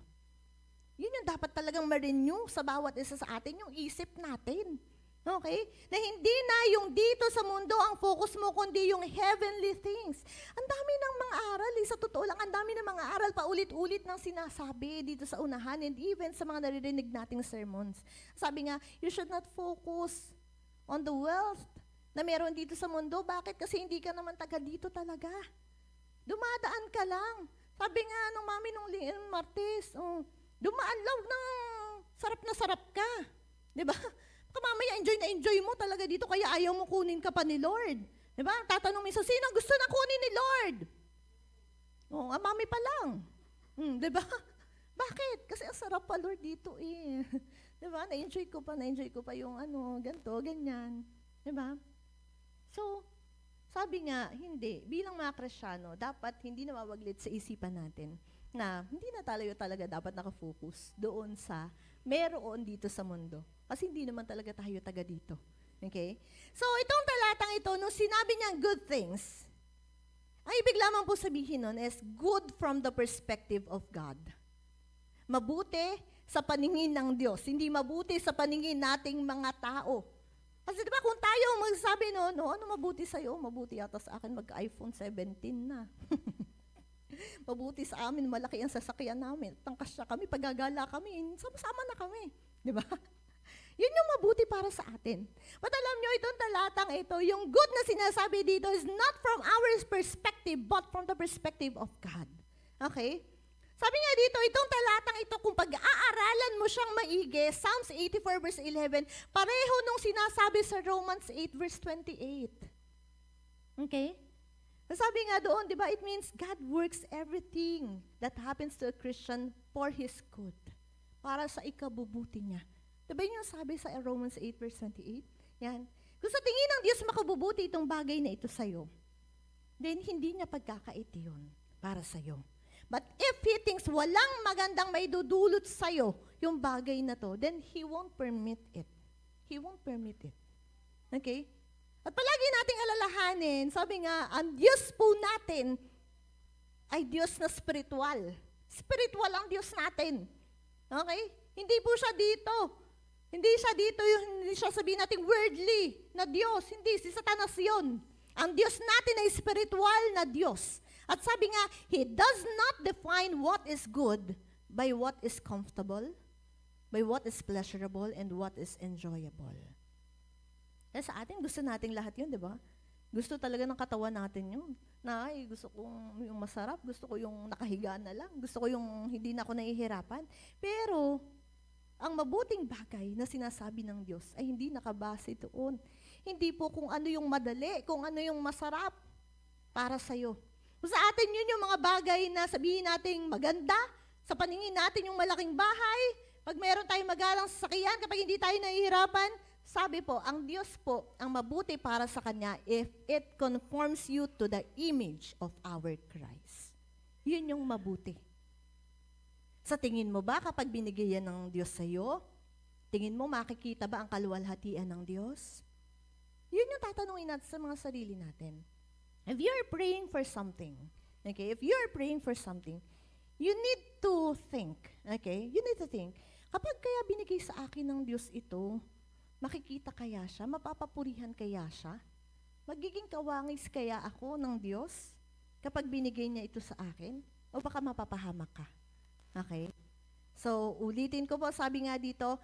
Yun yung dapat talagang ma-renew sa bawat isa sa atin, yung isip natin. Okay? Na hindi na yung dito sa mundo ang focus mo, kundi yung heavenly things. Ang dami ng mga aral, sa totoo lang, ang dami ng mga aral pa ulit-ulit ng sinasabi dito sa unahan and even sa mga naririnig nating sermons. Sabi nga, you should not focus on the wealth na meron dito sa mundo. Bakit? Kasi hindi ka naman taga dito talaga. Dumadaan ka lang. Sabi nga nung mami nung Martes, dumaan lang ng sarap na sarap ka. Diba? Mamaya enjoy na enjoy mo talaga dito, kaya ayaw mo kunin ka pa ni Lord. Diba? Tatanong minsan, sino gusto na kunin ni Lord? Mami pa lang. Diba? Bakit? Kasi ang sarap pa, Lord, dito eh. Diba? Na-enjoy ko pa yung ganito, ganyan. Diba? So, sabi nga, hindi. Bilang mga Kristyano, dapat hindi na mawaglit sa isipan natin na hindi na tayo talaga dapat nakafocus doon sa meron dito sa mundo. Kasi hindi naman talaga tayo taga dito. Okay? So, itong talatang ito, nung sinabi niyang good things, ang ibig lamang po sabihin nun is good from the perspective of God. Mabuti sa paningin ng Diyos, hindi mabuti sa paningin nating mga tao. Kasi diba kung tayo magsabi ano mabuti sa'yo? Mabuti yata sa akin mag-iPhone 17 na. Mabuti sa amin, malaki ang sasakyan namin. Tangkas siya kami, paggagala kami, sama-sama na kami. Diba? Yun yung mabuti para sa atin. But alam nyo, itong talatang ito, yung good na sinasabi dito is not from our perspective, but from the perspective of God. Okay? Sabi nga dito, itong talatang ito, kung pag-aaralan mo siyang maigi, Psalms 84 verse 11, pareho nung sinasabi sa Romans 8 verse 28. Okay? Sabi nga doon, di ba, it means God works everything that happens to a Christian for His good. Para sa ikabubuti niya. Diba yun yung sabi sa Romans 8 verse 28? Yan. Kung sa tingin ng Diyos makabubuti itong bagay na ito sa'yo, then hindi niya pagkakait yun para sa'yo. But if He thinks walang magandang may dudulot sa'yo yung bagay na to, then He won't permit it. He won't permit it. Okay? At palagi nating alalahanin, sabi nga, ang Diyos po natin ay Diyos na spiritual. Spiritual ang Diyos natin. Okay? Hindi po siya dito. Hindi siya sabihin natin worldly na Diyos. Hindi, si Satanas yun. Ang Diyos natin ay spiritual na Diyos. At sabi nga, He does not define what is good by what is comfortable, by what is pleasurable, and what is enjoyable. Kaya sa atin, gusto nating lahat yun, di ba? Gusto talaga ng katawan natin yun. Na, gusto ko yung masarap, gusto ko yung nakahiga na lang, gusto ko yung hindi na ako nahihirapan. Pero, ang mabuting bagay na sinasabi ng Diyos ay hindi nakabase doon. Hindi po kung ano yung madali, kung ano yung masarap para sa'yo. Kung sa atin yun yung mga bagay na sabihin nating maganda, sa paningin natin yung malaking bahay, pag meron tayong magalang sasakyan, kapag hindi tayo nahihirapan, sabi po, ang Diyos po, ang mabuti para sa Kanya if it conforms you to the image of our Christ. Yun yung mabuti. Sa tingin mo ba kapag binigyan ng Diyos sa'yo, tingin mo makikita ba ang kaluwalhatian ng Diyos? Yun yung tatanungin natin sa mga sarili natin. If you're praying for something, okay, if you're praying for something, you need to think, okay, you need to think, kapag kaya binigay sa akin ng Diyos ito, makikita kaya siya? Mapapapurihan kaya siya? Magiging kawangis kaya ako ng Diyos kapag binigay niya ito sa akin? O baka mapapahamak ka? Okay? So, ulitin ko po, sabi nga dito,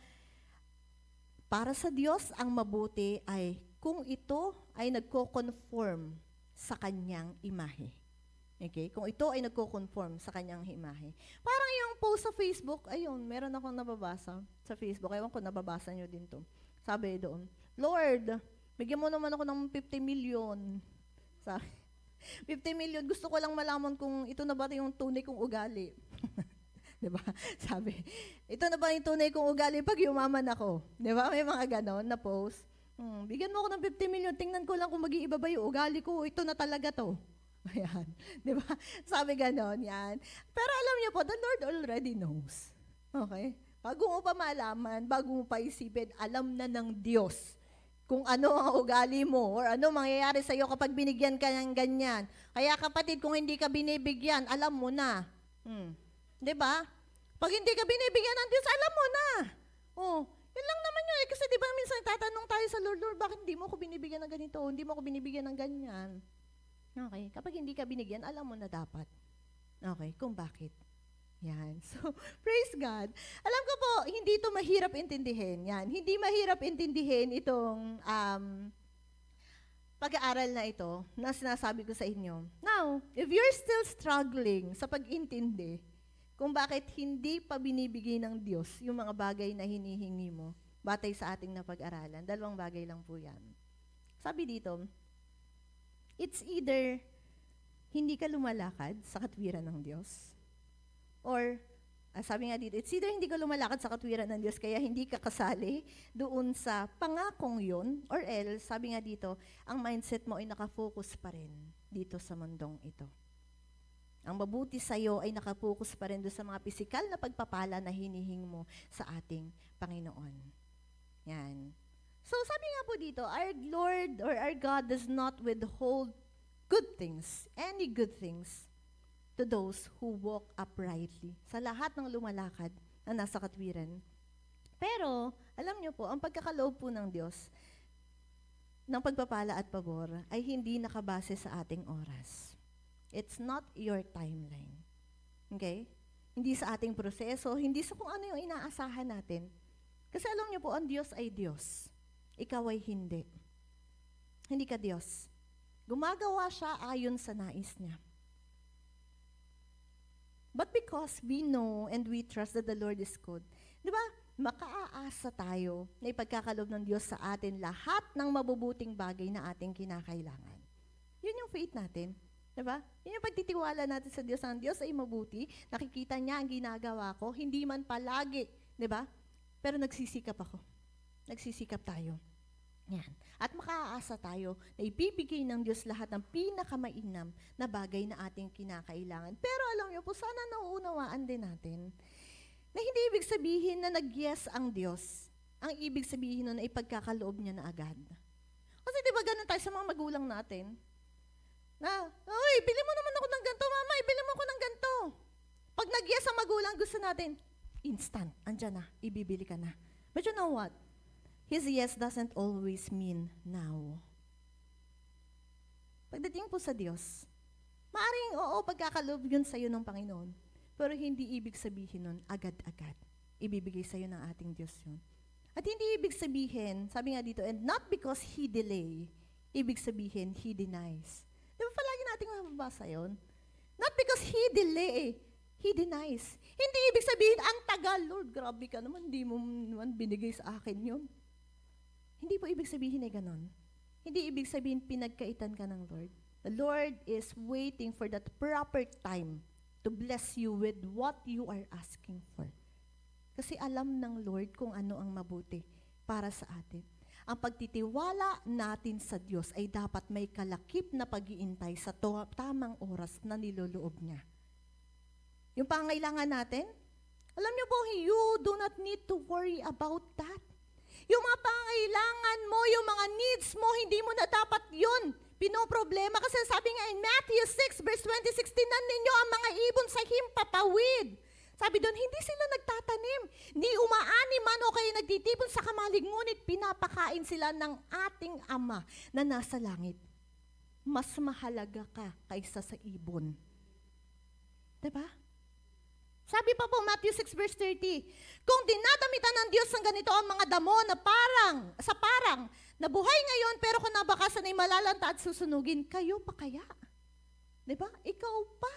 para sa Diyos, ang mabuti ay kung ito ay nagko-conform sa kanyang imahe. Okay? Kung ito ay nagko-conform sa kanyang imahe. Parang yung post sa Facebook, ayun, meron akong nababasa sa Facebook. Ewan ko, nababasa nyo din to. Sabi doon, Lord, bigyan mo naman ako ng 50 million. Sabi, 50 million, gusto ko lang malaman kung ito na ba yung tunay kong ugali. Diba? Sabi, ito na ba yung tunay kong ugali pag yumaman ako? Diba? May mga ganon na post. Bigyan mo ako ng 50 million, tingnan ko lang kung mag-iiba ba yung ugali ko, ito na talaga to. Ayan. Diba? Sabi ganon, yan. Pero alam niyo po, the Lord already knows. Okay? Bago mo pa malaman, bago mo pa isipin, alam na ng Diyos kung ano ang ugali mo or ano mangyayari sa iyo kapag binigyan ka ng ganyan. Kaya kapatid, kung hindi ka binibigyan, alam mo na. Diba? Pag hindi ka binibigyan ng Diyos, alam mo na. Oh, yun lang naman yun. Kasi diba minsan tatanong tayo sa Lord, Lord, bakit hindi mo ako binibigyan ng ganito? Hindi mo ako binibigyan ng ganyan. Okay, kapag hindi ka binigyan, alam mo na dapat. Okay, kung bakit. Yan. So, praise God. Alam ko po, hindi ito mahirap intindihin. Yan. Hindi mahirap intindihin itong pag-aaral na ito na sinasabi ko sa inyo. Now, if you're still struggling sa pag-intindi kung bakit hindi pa binibigay ng Diyos yung mga bagay na hinihingi mo, batay sa ating napag-aralan, dalawang bagay lang po yan. Sabi dito, it's either hindi ka lumalakad sa katwiran ng Diyos, or, sabi nga dito, it's either hindi ka lumalakad sa katwiran ng Diyos, kaya hindi ka kasali doon sa pangakong yun, or else, sabi nga dito, ang mindset mo ay nakafocus pa rin dito sa mundong ito. Ang mabuti sa'yo ay nakafocus pa rin doon sa mga pisikal na pagpapala na hinihing mo sa ating Panginoon. Yan. So, sabi nga po dito, our Lord or our God does not withhold good things, any good things, to those who walk uprightly. Sa lahat ng lumalakad na nasa katwiran. Pero, alam niyo po, ang pagkakaloob po ng Diyos ng pagpapala at pabor ay hindi nakabase sa ating oras. It's not your timeline. Okay? Hindi sa ating proseso, hindi sa kung ano yung inaasahan natin. Kasi alam niyo po, ang Diyos ay Diyos. Ikaw ay hindi. Hindi ka Diyos. Gumagawa siya ayon sa nais niya. But because we know and we trust that the Lord is good, di ba, makaaasa tayo na ipagkakaloob ng Diyos sa atin lahat ng mabubuting bagay na ating kinakailangan. Yun yung faith natin. Di ba? Yun yung pagtitiwala natin sa Diyos. Ang Diyos ay mabuti, nakikita niya ang ginagawa ko, hindi man palagi. Di ba? Pero nagsisikap ako. Nagsisikap tayo. Yan. At makaaasa tayo na ibibigay ng Diyos lahat ng pinakamainam na bagay na ating kinakailangan. Pero alam niyo po, sana nauunawaan din natin na hindi ibig sabihin na nag-yes ang Diyos. Ang ibig sabihin nun ay ipagkakaloob niya na agad. Kasi di ba ganun tayo sa mga magulang natin? Na, oy, bili mo naman ako ng ganito, mama, ibili mo ako ng ganito. Pag nag-yes ang magulang, gusto natin, instant, andyan na, ibibili ka na. But you know what? His yes doesn't always mean now. Pagdating po sa Diyos, maaaring oo, pagkakaloob yun sa'yo ng Panginoon. Pero hindi ibig sabihin nun, agad-agad. Ibibigay sa'yo ng ating Diyos yun. At hindi ibig sabihin, sabi nga dito, and not because He delay, ibig sabihin, He denies. Di ba palagi natin mababasa yun? Not because He delay, He denies. Hindi ibig sabihin, ang tagal, Lord, grabe ka naman, hindi mo naman binigay sa akin yun. Hindi po ibig sabihin ay ganon. Hindi ibig sabihin pinagkaitan ka ng Lord. The Lord is waiting for that proper time to bless you with what you are asking for. Kasi alam ng Lord kung ano ang mabuti para sa atin. Ang pagtitiwala natin sa Diyos ay dapat may kalakip na pag-iintay sa tamang oras na niloloob niya. Yung pangailangan natin, alam niyo po, you do not need to worry about that. Yung mga pangailangan mo, yung mga needs mo, hindi mo na dapat yun pinoproblema. Kasi sabi nga in Matthew 6 verse 20, 16, ninyo ang mga ibon sa himpapawid. Sabi doon, hindi sila nagtatanim, ni umaani man o kaya nagtitipon sa kamalig, ngunit pinapakain sila ng ating Ama na nasa langit. Mas mahalaga ka kaysa sa ibon. Diba? Sabi pa po, Matthew 6 verse 30, kung dinadamitan ng Diyos ng ganito ang mga damo na parang, na buhay ngayon, pero kung nabakasan ay malalanta at susunugin, kayo pa kaya? Diba? Ikaw pa.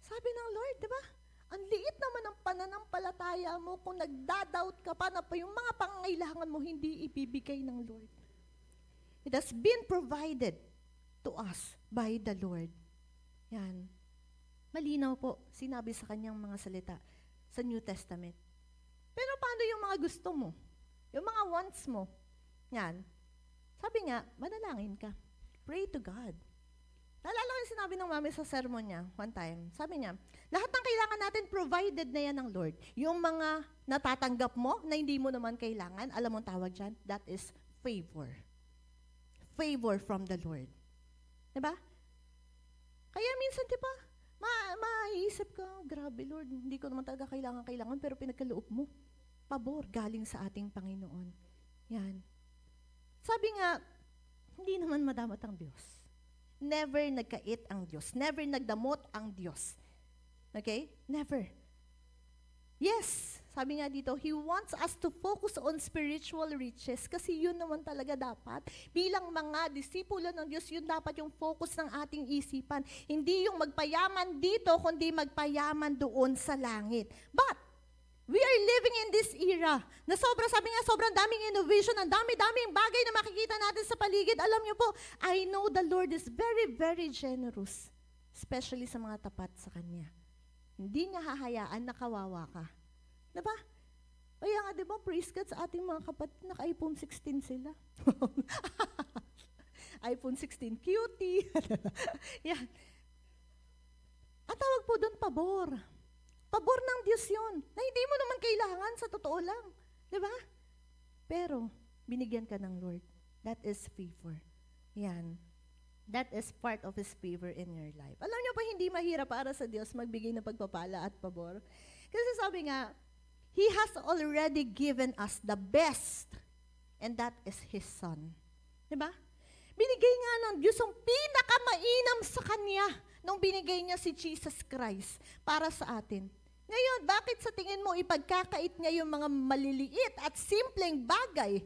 Sabi ng Lord, diba? Ang liit naman ng pananampalataya mo kung nagdadoubt ka pa na pa yung mga pangangailangan mo hindi ibibigay ng Lord. It has been provided to us by the Lord. Yan. Malinaw po, sinabi sa kanyang mga salita sa New Testament. Pero paano yung mga gusto mo? Yung mga wants mo? Yan. Sabi nga, manalangin ka. Pray to God. Naalala ko yung sinabi ng mami sa sermon niya one time. Sabi niya, lahat ng kailangan natin provided na yan ng Lord. Yung mga natatanggap mo na hindi mo naman kailangan, alam mo tawag dyan, that is favor. Favor from the Lord. Diba? Kaya minsan, diba, maiisip ka, grabe Lord, hindi ko naman talaga kailangan, pero pinagkaloob mo. Pabor galing sa ating Panginoon. Yan. Sabi nga, hindi naman madamat ang Diyos. Never nagkait ang Diyos. Never nagdamot ang Diyos. Okay? Never. Yes, sabi nga dito, He wants us to focus on spiritual riches kasi yun naman talaga dapat. Bilang mga disipulo ng Diyos, yun dapat yung focus ng ating isipan. Hindi yung magpayaman dito, kundi magpayaman doon sa langit. But, we are living in this era na sabi nga, sobrang daming innovation, ang dami-daming bagay na makikita natin sa paligid. Alam niyo po, I know the Lord is very, very generous, especially sa mga tapat sa Kanya. Hindi niya hahayaan na kawawa ka. Diba? Kaya nga, diba, praise God sa ating mga kapatid, naka-iPhone 16 sila. iPhone 16, cutie. Yan. Ang tawag po doon, pabor. Pabor ng Diyos yun, na hindi mo naman kailangan sa totoo lang. Diba? Pero, binigyan ka ng Lord. That is favor. Yan. That is part of His favor in your life. Alam niyo pa, hindi mahirap para sa Diyos magbigay ng pagpapala at pabor. Kasi sabi nga, He has already given us the best, and that is His Son. Diba? Binigay nga ng Diyos ang pinakamainam sa Kanya nung binigay niya si Jesus Christ para sa atin. Ngayon, bakit sa tingin mo ipagkakait niya yung mga maliliit at simpleng bagay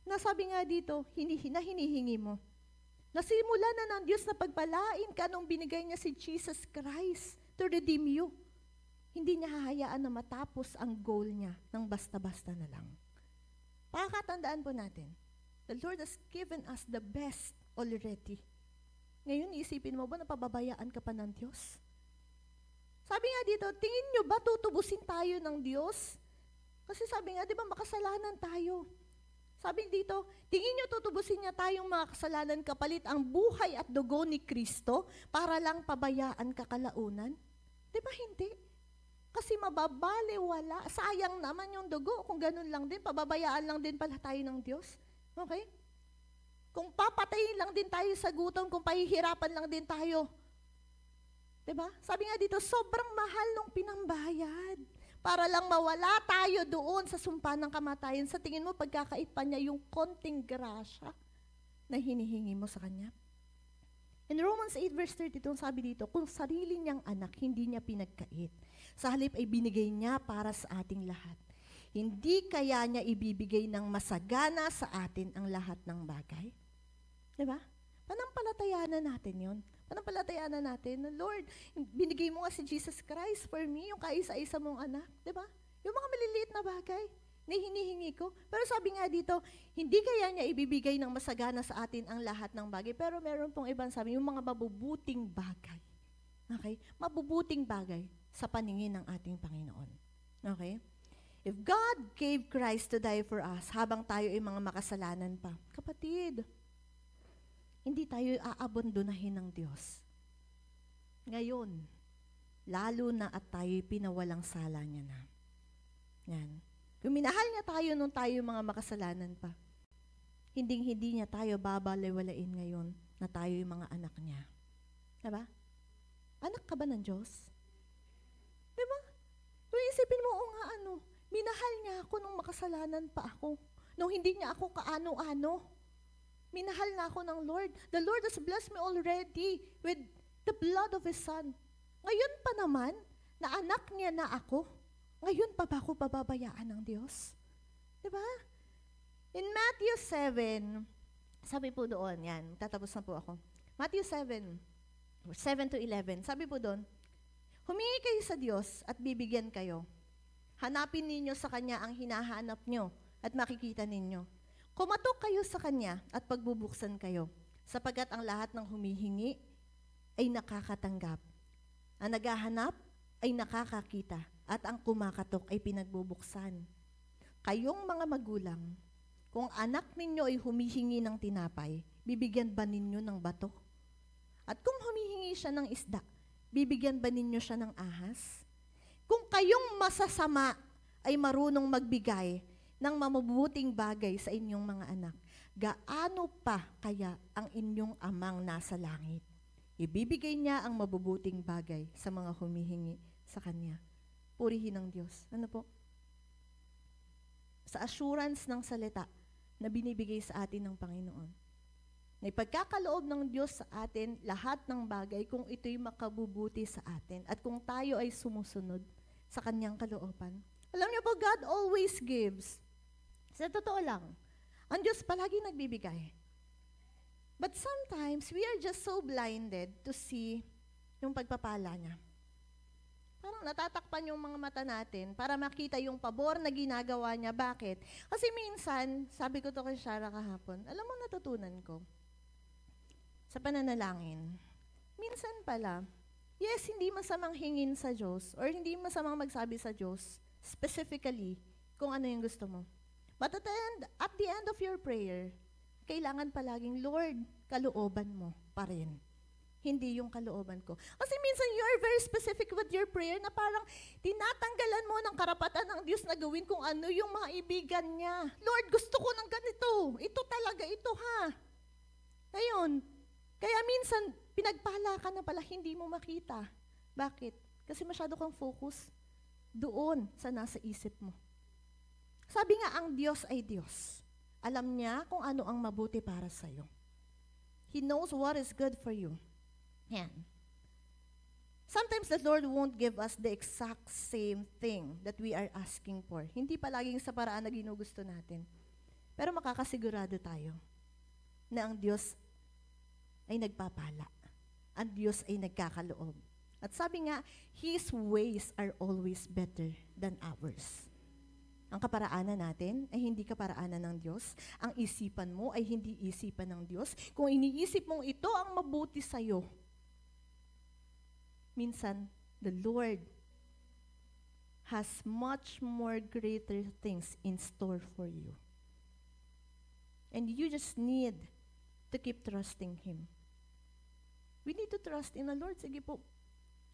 na sabi nga dito, hinihingi mo? Nasimula na ng Diyos na pagpalain ka nung binigay niya si Jesus Christ to redeem you. Hindi niya hahayaan na matapos ang goal niya ng basta-basta na lang. Pakakatandaan po natin, the Lord has given us the best already. Ngayon, isipin mo ba na pababayaan ka pa ng Diyos? Sabi nga dito, tingin nyo ba tutubusin tayo ng Diyos? Kasi sabi nga, di ba, makasalanan tayo. Sabi dito, tingin nyo tutubusin niya tayong mga kasalanan kapalit ang buhay at dugo ni Kristo para lang pabayaan ka kalaunan? Di ba hindi? Kasi mababaliwala, sayang naman yung dugo kung ganun lang din, pababayaan lang din pala tayo ng Diyos. Okay? Kung papatayin lang din tayo sa gutom, kung pahihirapan lang din tayo. Diba? Sabi nga dito, sobrang mahal nung pinambayad. Para lang mawala tayo doon sa sumpa ng kamatayan. Sa tingin mo, pagkakait pa niya yung konting grasya na hinihingi mo sa Kanya. In Romans 8 verse 32, sabi dito, kung sarili niyang anak, hindi niya pinagkait. Sa halip ay binigay niya para sa ating lahat. Hindi kaya niya ibibigay ng masagana sa atin ang lahat ng bagay? Diba? Panampalatayanan natin yun. Panampalatayanan natin na, Lord, binigay mo nga si Jesus Christ for me, yung kaisa-isa mong anak. Diba? Yung mga maliliit na bagay na hinihingi ko. Pero sabi nga dito, hindi kaya niya ibibigay ng masagana sa atin ang lahat ng bagay. Pero meron pong ibang sabi, yung mga mabubuting bagay. Okay? Mabubuting bagay sa paningin ng ating Panginoon. Okay? If God gave Christ to die for us, habang tayo ay mga makasalanan pa, kapatid, hindi tayo aabondonahin ng Diyos. Ngayon, lalo na at tayo'y pinawalang sala niya na. Yan. Kung minahal niya tayo nung tayo mga makasalanan pa, hindi niya tayo babaliwalain ngayon na tayo'y mga anak niya. Diba? Anak ka ba ng Diyos? Diba? Kung isipin mo, o nga ano, Minahal niya ako nung makasalanan pa ako. Nung hindi niya ako kaano-ano. Minahal na ako ng Lord. The Lord has blessed me already with the blood of His Son. Ngayon pa naman, na anak niya na ako, ngayon pa ba ako pababayaan ng Diyos? Diba? In Matthew 7, sabi po doon, yan, tatapos na po ako. Matthew 7, 7 to 11, sabi po doon, humingi kayo sa Diyos at bibigyan kayo. Hanapin ninyo sa Kanya ang hinahanap nyo at makikita ninyo. Kumatok kayo sa Kanya at pagbubuksan kayo, sapagkat ang lahat ng humihingi ay nakakatanggap. Ang naghahanap ay nakakakita at ang kumakatok ay pinagbubuksan. Kayong mga magulang, kung anak ninyo ay humihingi ng tinapay, bibigyan ba ninyo ng bato? At kung humihingi siya ng isda, bibigyan ba ninyo siya ng ahas? Kung kayong masasama ay marunong magbigay ng mabubuting bagay sa inyong mga anak, gaano pa kaya ang inyong amang nasa langit? Ibibigay niya ang mabubuting bagay sa mga humihingi sa Kanya. Purihin ang Diyos. Ano po? Sa assurance ng salita na binibigay sa atin ng Panginoon. Na ipagkakaloob ng Diyos sa atin lahat ng bagay kung ito'y makabubuti sa atin at kung tayo ay sumusunod sa Kanyang kalooban. Alam niyo po, God always gives. Sa totoo lang, ang Diyos palagi nagbibigay. But sometimes, we are just so blinded to see yung pagpapala niya. Parang natatakpan yung mga mata natin para makita yung pabor na ginagawa niya. Bakit? Kasi minsan, sabi ko to kay Shara kahapon, alam mo natutunan ko, sa pananalangin, minsan pala, yes, hindi masamang hingin sa Diyos or hindi masamang magsabi sa Diyos specifically kung ano yung gusto mo. But at the end of your prayer, kailangan palaging, Lord, kalooban mo pa rin. Hindi yung kalooban ko. Kasi minsan you are very specific with your prayer na parang tinatanggalan mo ng karapatan ng Diyos na gawin kung ano yung mga ibigan niya. Lord, gusto ko ng ganito. Ito talaga, ito ha. Ngayon, kaya minsan pinagpala ka na pala hindi mo makita. Bakit? Kasi masyado kang focus doon sa nasa isip mo. Sabi nga, ang Diyos ay Diyos. Alam niya kung ano ang mabuti para sa'yo. He knows what is good for you. Yan. Sometimes the Lord won't give us the exact same thing that we are asking for. Hindi palaging sa paraan na ginugusto natin. Pero makakasigurado tayo na ang Diyos ay nagpapala. Ang Diyos ay nagkakaloob. At sabi nga, His ways are always better than ours. Ang kaparaanan natin ay hindi kaparaanan ng Diyos. Ang isipan mo ay hindi isipan ng Diyos. Kung iniisip mong ito ang mabuti sa'yo, minsan, the Lord has much more greater things in store for you. And you just need to keep trusting Him. We need to trust in the Lord. Sige po,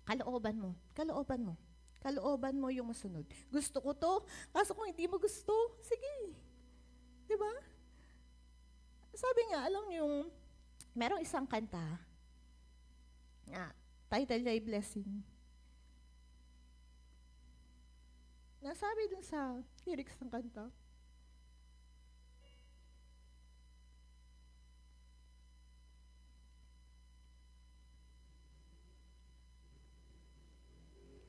kalooban mo, kalooban mo. Kalooban mo yung masunod. Gusto ko to, kaso kung hindi mo gusto, sige. Diba? Sabi nga, alam niyo, merong isang kanta, title ay Blessing. Nasabi dun sa lyrics ng kanta,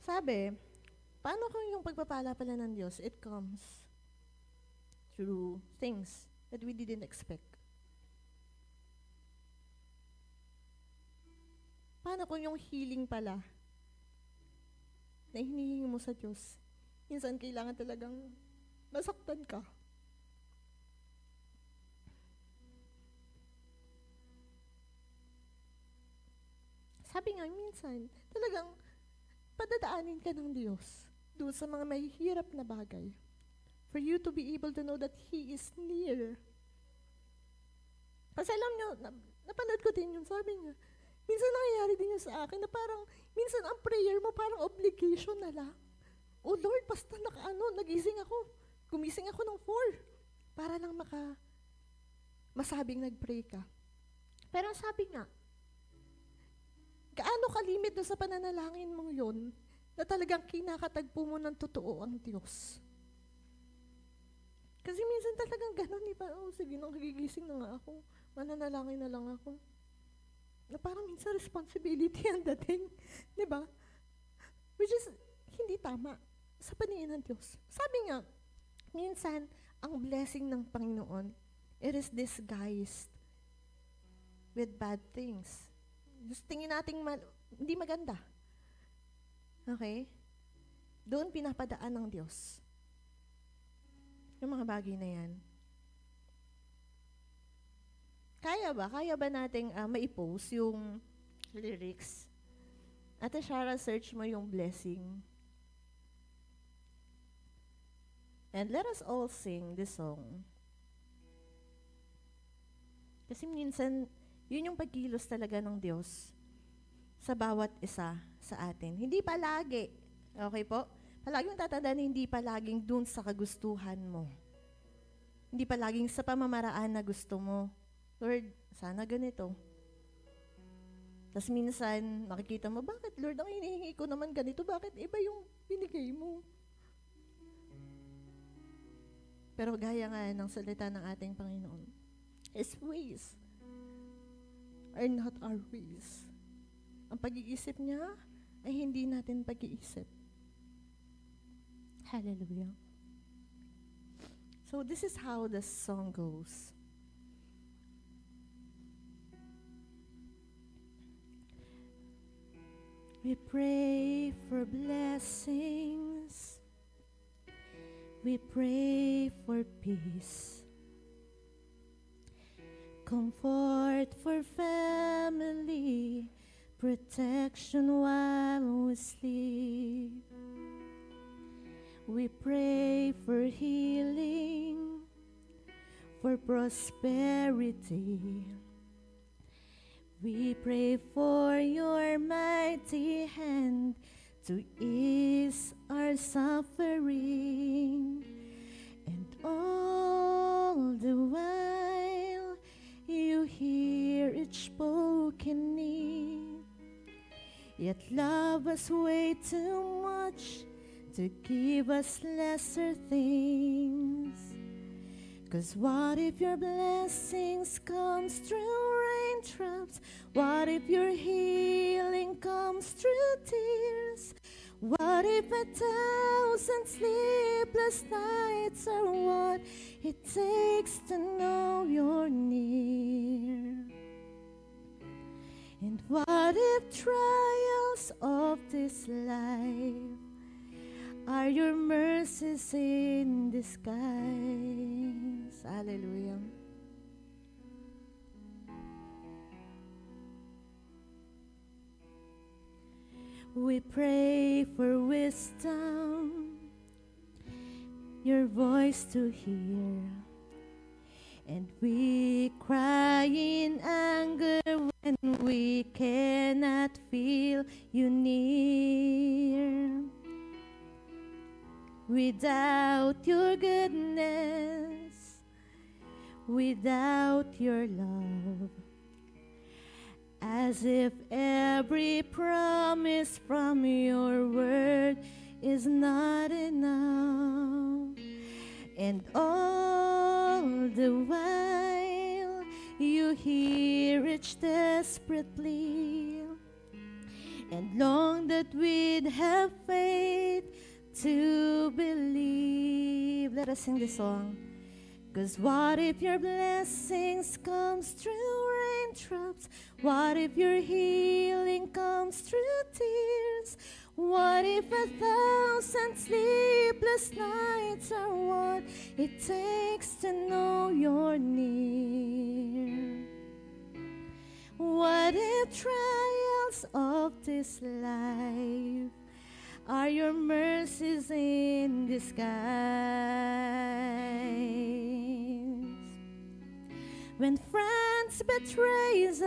sabi, paano kung yung pagpapala pala ng Diyos, it comes through things that we didn't expect? Paano kung yung healing pala na hinihingi mo sa Diyos, minsan kailangan talagang masaktan ka? Sabi nga, minsan, talagang padadaanin ka ng Diyos doon sa mga mahihirap na bagay for you to be able to know that He is near. Kasi alam nyo, napanood ko din yun, sabi niya, minsan nangyayari din yun sa akin na parang, minsan ang prayer mo parang obligation na lang. Oh Lord, basta nagising ako. Gumising ako ng 4 para lang masabing nag-pray ka. Pero sabi nga, gaano kalimit doon sa pananalangin mong yon na talagang kinakatagpo mo ng totoo ang Diyos? Kasi minsan talagang ganun, di ba? Oh, sige, nang kagigising na nga ako. Mananalangin na lang ako. Na parang minsan responsibility ang dating. Di ba? Which is, hindi tama sa paningin ng Diyos. Sabi nga, minsan, ang blessing ng Panginoon, it is disguised with bad things. Just tingin nating hindi maganda. Okay? Doon pinapadaan ng Diyos yung mga bagay na yan. Kaya ba nating ma-post yung lyrics? Ate Shara, search mo yung blessing. And let us all sing this song. Kasi minsan, yun yung pagkilos talaga ng Diyos sa bawat isa sa atin. Hindi palagi. Okay po? Palaging tatandaan, hindi palaging dun sa kagustuhan mo. Hindi palaging sa pamamaraan na gusto mo. Lord, sana ganito. Tapos minsan, makikita mo, bakit Lord, ang hinihingi ko naman ganito? Bakit iba yung binigay mo? Pero gaya nga ng salita ng ating Panginoon, His ways are not our ways. Ang pag-iisip niya ay hindi natin pag-iisip. Hallelujah. So this is how the song goes. We pray for blessings. We pray for peace. Comfort for family. Protection while we sleep. We pray for healing, for prosperity. We pray for your mighty hand to ease our suffering. And all the while, you hear each spoken need. Yet love us way too much to give us lesser things. 'Cause what if your blessings comes through raindrops? What if your healing comes through tears? What if 1,000 sleepless nights are what it takes to know you're near? And what if trials of this life are your mercies in disguise? Hallelujah. We pray for wisdom, your voice to hear. And we cry in anger when we cannot feel you near. Without your goodness, without your love, as if every promise from your word is not enough. And all the while, you hear each desperate plea, and long that we'd have faith to believe. Let us sing this song. 'Cause what if your blessings comes through raindrops? What if your healing comes through tears? What if 1,000 sleepless nights are what it takes to know you're near? What if trials of this life are your mercies in disguise? When friends betray us,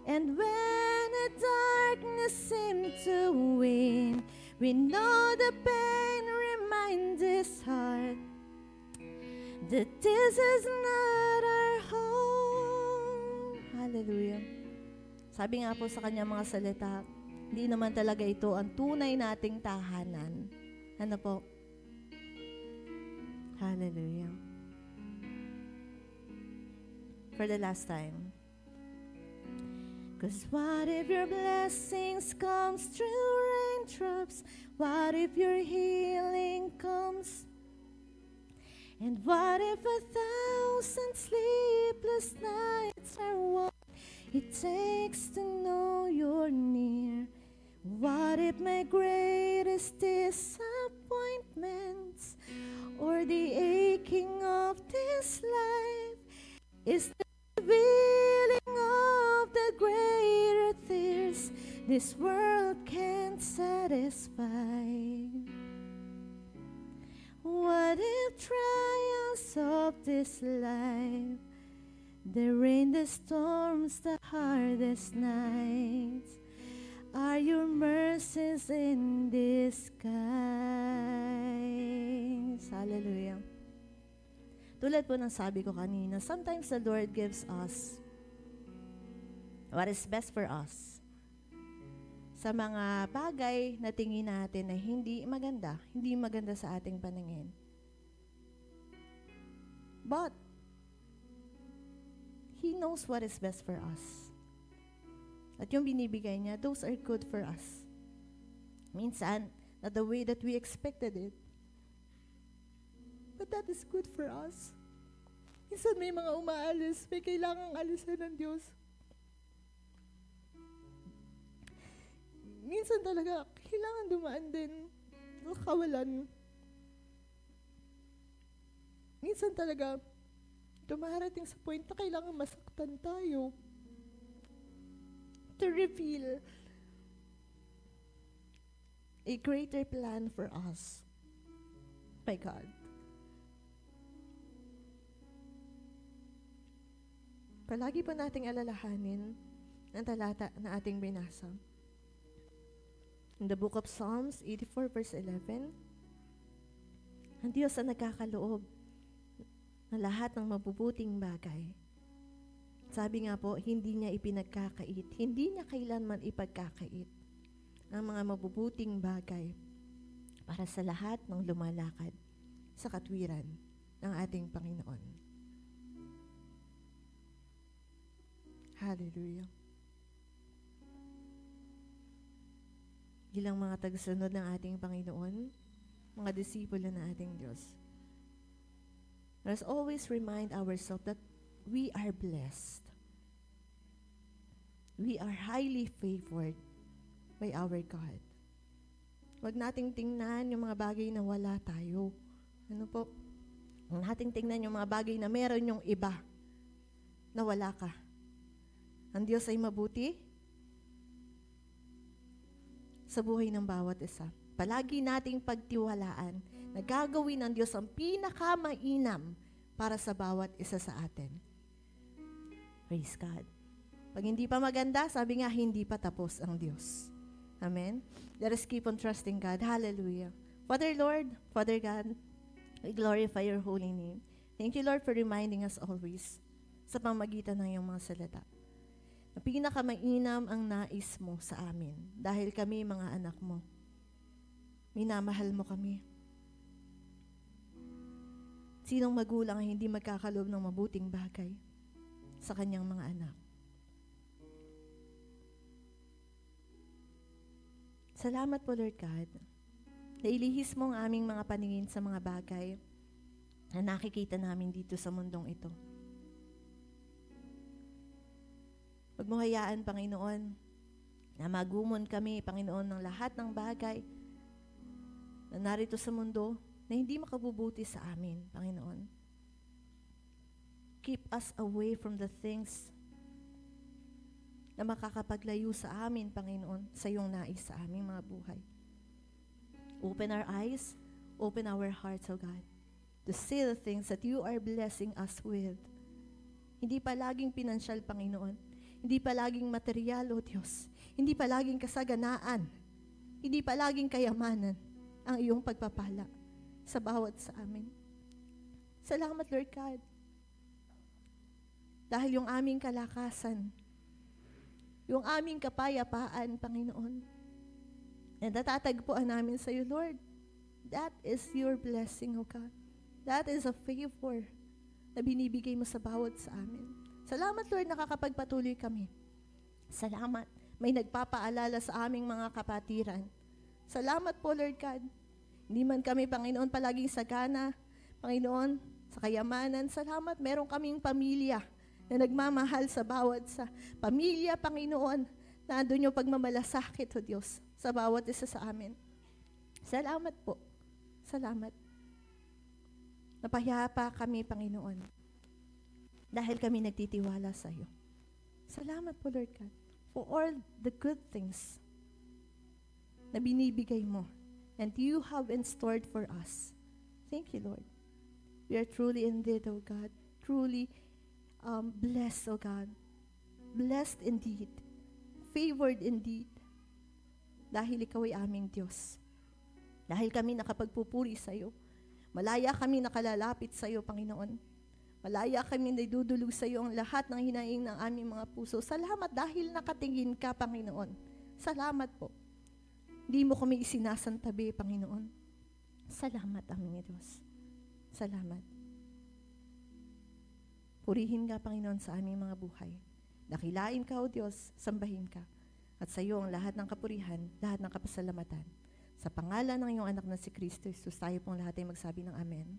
and when the darkness seems to win, we know the pain reminds this heart that this is not our home. Hallelujah. Sabi nga po sa kanya mga salita, hindi naman talaga ito ang tunay nating tahanan. Ano po? Hallelujah. For the last time. 'Cause what if your blessings comes through raindrops? What if your healing comes? And what if 1,000 sleepless nights are what it takes to know you're near? What if my greatest disappointments or the aching of this life is the revealing of the greater thirst this world can't satisfy? What if trials of this life, the rain, the storms, the hardest nights, are your mercies in disguise? Hallelujah. Tulad po ng sabi ko kanina, sometimes the Lord gives us what is best for us sa mga bagay na tingin natin na hindi maganda sa ating paningin. But He knows what is best for us. At yung binibigay niya, those are good for us. Minsan, not the way that we expected it. But that is good for us. Minsan may mga umaalis, may kailangang alisan ng Diyos. Minsan talaga, kailangan dumaan din sa kawalan. Minsan talaga, dumarating sa point na kailangan masaktan tayo to reveal a greater plan for us by God. Palagi po nating alalahanin ang talata na ating binasa. In the book of Psalms 84 verse 11, ang Diyos ang nagkakaloob ng lahat ng mabubuting bagay. Sabi nga po, hindi niya ipinagkakait, hindi niya kailanman ipagkakait ang mga mabubuting bagay para sa lahat ng lumalakad sa katwiran ng ating Panginoon. Hallelujah. Bilang mga tagasunod ng ating Panginoon, mga disipulo ng ating Diyos, let us always remind ourselves that we are blessed. We are highly favored by our God. Huwag nating tingnan yung mga bagay na wala tayo. Ano po? Huwag nating tingnan yung mga bagay na meron yung iba na wala ka. Ang Diyos ay mabuti sa buhay ng bawat isa. Palagi nating pagtiwalaan na gagawin ng Diyos ang pinakamainam para sa bawat isa sa atin. Praise God. Pag hindi pa maganda, sabi nga, hindi pa tapos ang Diyos. Amen? Let us keep on trusting God. Hallelujah. Father Lord, Father God, we glorify your holy name. Thank you, Lord, for reminding us always sa pamagitan ng iyong mga salita na pinakamainam ang nais mo sa amin dahil kami mga anak mo. Minamahal mo kami. Sinong magulang ang hindi magkakaloob ng mabuting bagay sa kanyang mga anak? Salamat po, Lord God, na ilihis mo ang aming mga paningin sa mga bagay na nakikita namin dito sa mundong ito. Huwag mo hayaan, Panginoon, na magumon kami, Panginoon, ng lahat ng bagay na narito sa mundo na hindi makabubuti sa amin, Panginoon. Keep us away from the things na makakapaglayo sa amin, Panginoon, sa iyong nais sa aming mga buhay. Open our eyes, open our hearts, O God, to see the things that you are blessing us with. Hindi palaging pinansyal, Panginoon. Hindi palaging material, O Diyos. Hindi palaging kasaganaan. Hindi palaging kayamanan ang iyong pagpapala sa bawat sa amin. Salamat, Lord God. Dahil yung aming kalakasan, yung aming kapayapaan, Panginoon, na natatagpuan namin sa iyo, Lord, that is your blessing, O God. That is a favor na binibigay mo sa bawat sa amin. Salamat, Lord, nakakapagpatuloy kami. Salamat. May nagpapaalala sa aming mga kapatiran. Salamat po, Lord God. Hindi man kami, Panginoon, palaging sagana, Panginoon, sa kayamanan. Salamat, meron kaming pamilya na nagmamahal sa bawat sa pamilya, Panginoon, na andun yung pagmamalasakit, O Diyos, sa bawat isa sa amin. Salamat po. Salamat. Napahiyapa kami, Panginoon, dahil kami nagtitiwala sa iyo. Salamat po, Lord God, for all the good things na binibigay mo and you have in store for us. Thank you, Lord. We are truly indeed, O God, truly blessed, O God. Blessed indeed. Favored indeed. Dahil ikaw ay aming Diyos. Dahil kami nakapagpupuri sa iyo. Malaya kami nakalalapit sa iyo, Panginoon. Malaya kami naidudulog sa iyo ang lahat ng hinaing ng aming mga puso. Salamat dahil nakatingin ka, Panginoon. Salamat po. Hindi mo kami isinasantabi, Panginoon. Salamat, aming Diyos. Salamat. Purihin ka, Panginoon, sa aming mga buhay. Dakilain ka, O Diyos, sambahin ka. At sa iyo ang lahat ng kapurihan, lahat ng kapasalamatan. Sa pangalan ng iyong anak na si Kristo Jesus, tayo pong lahat ay magsabi ng Amen.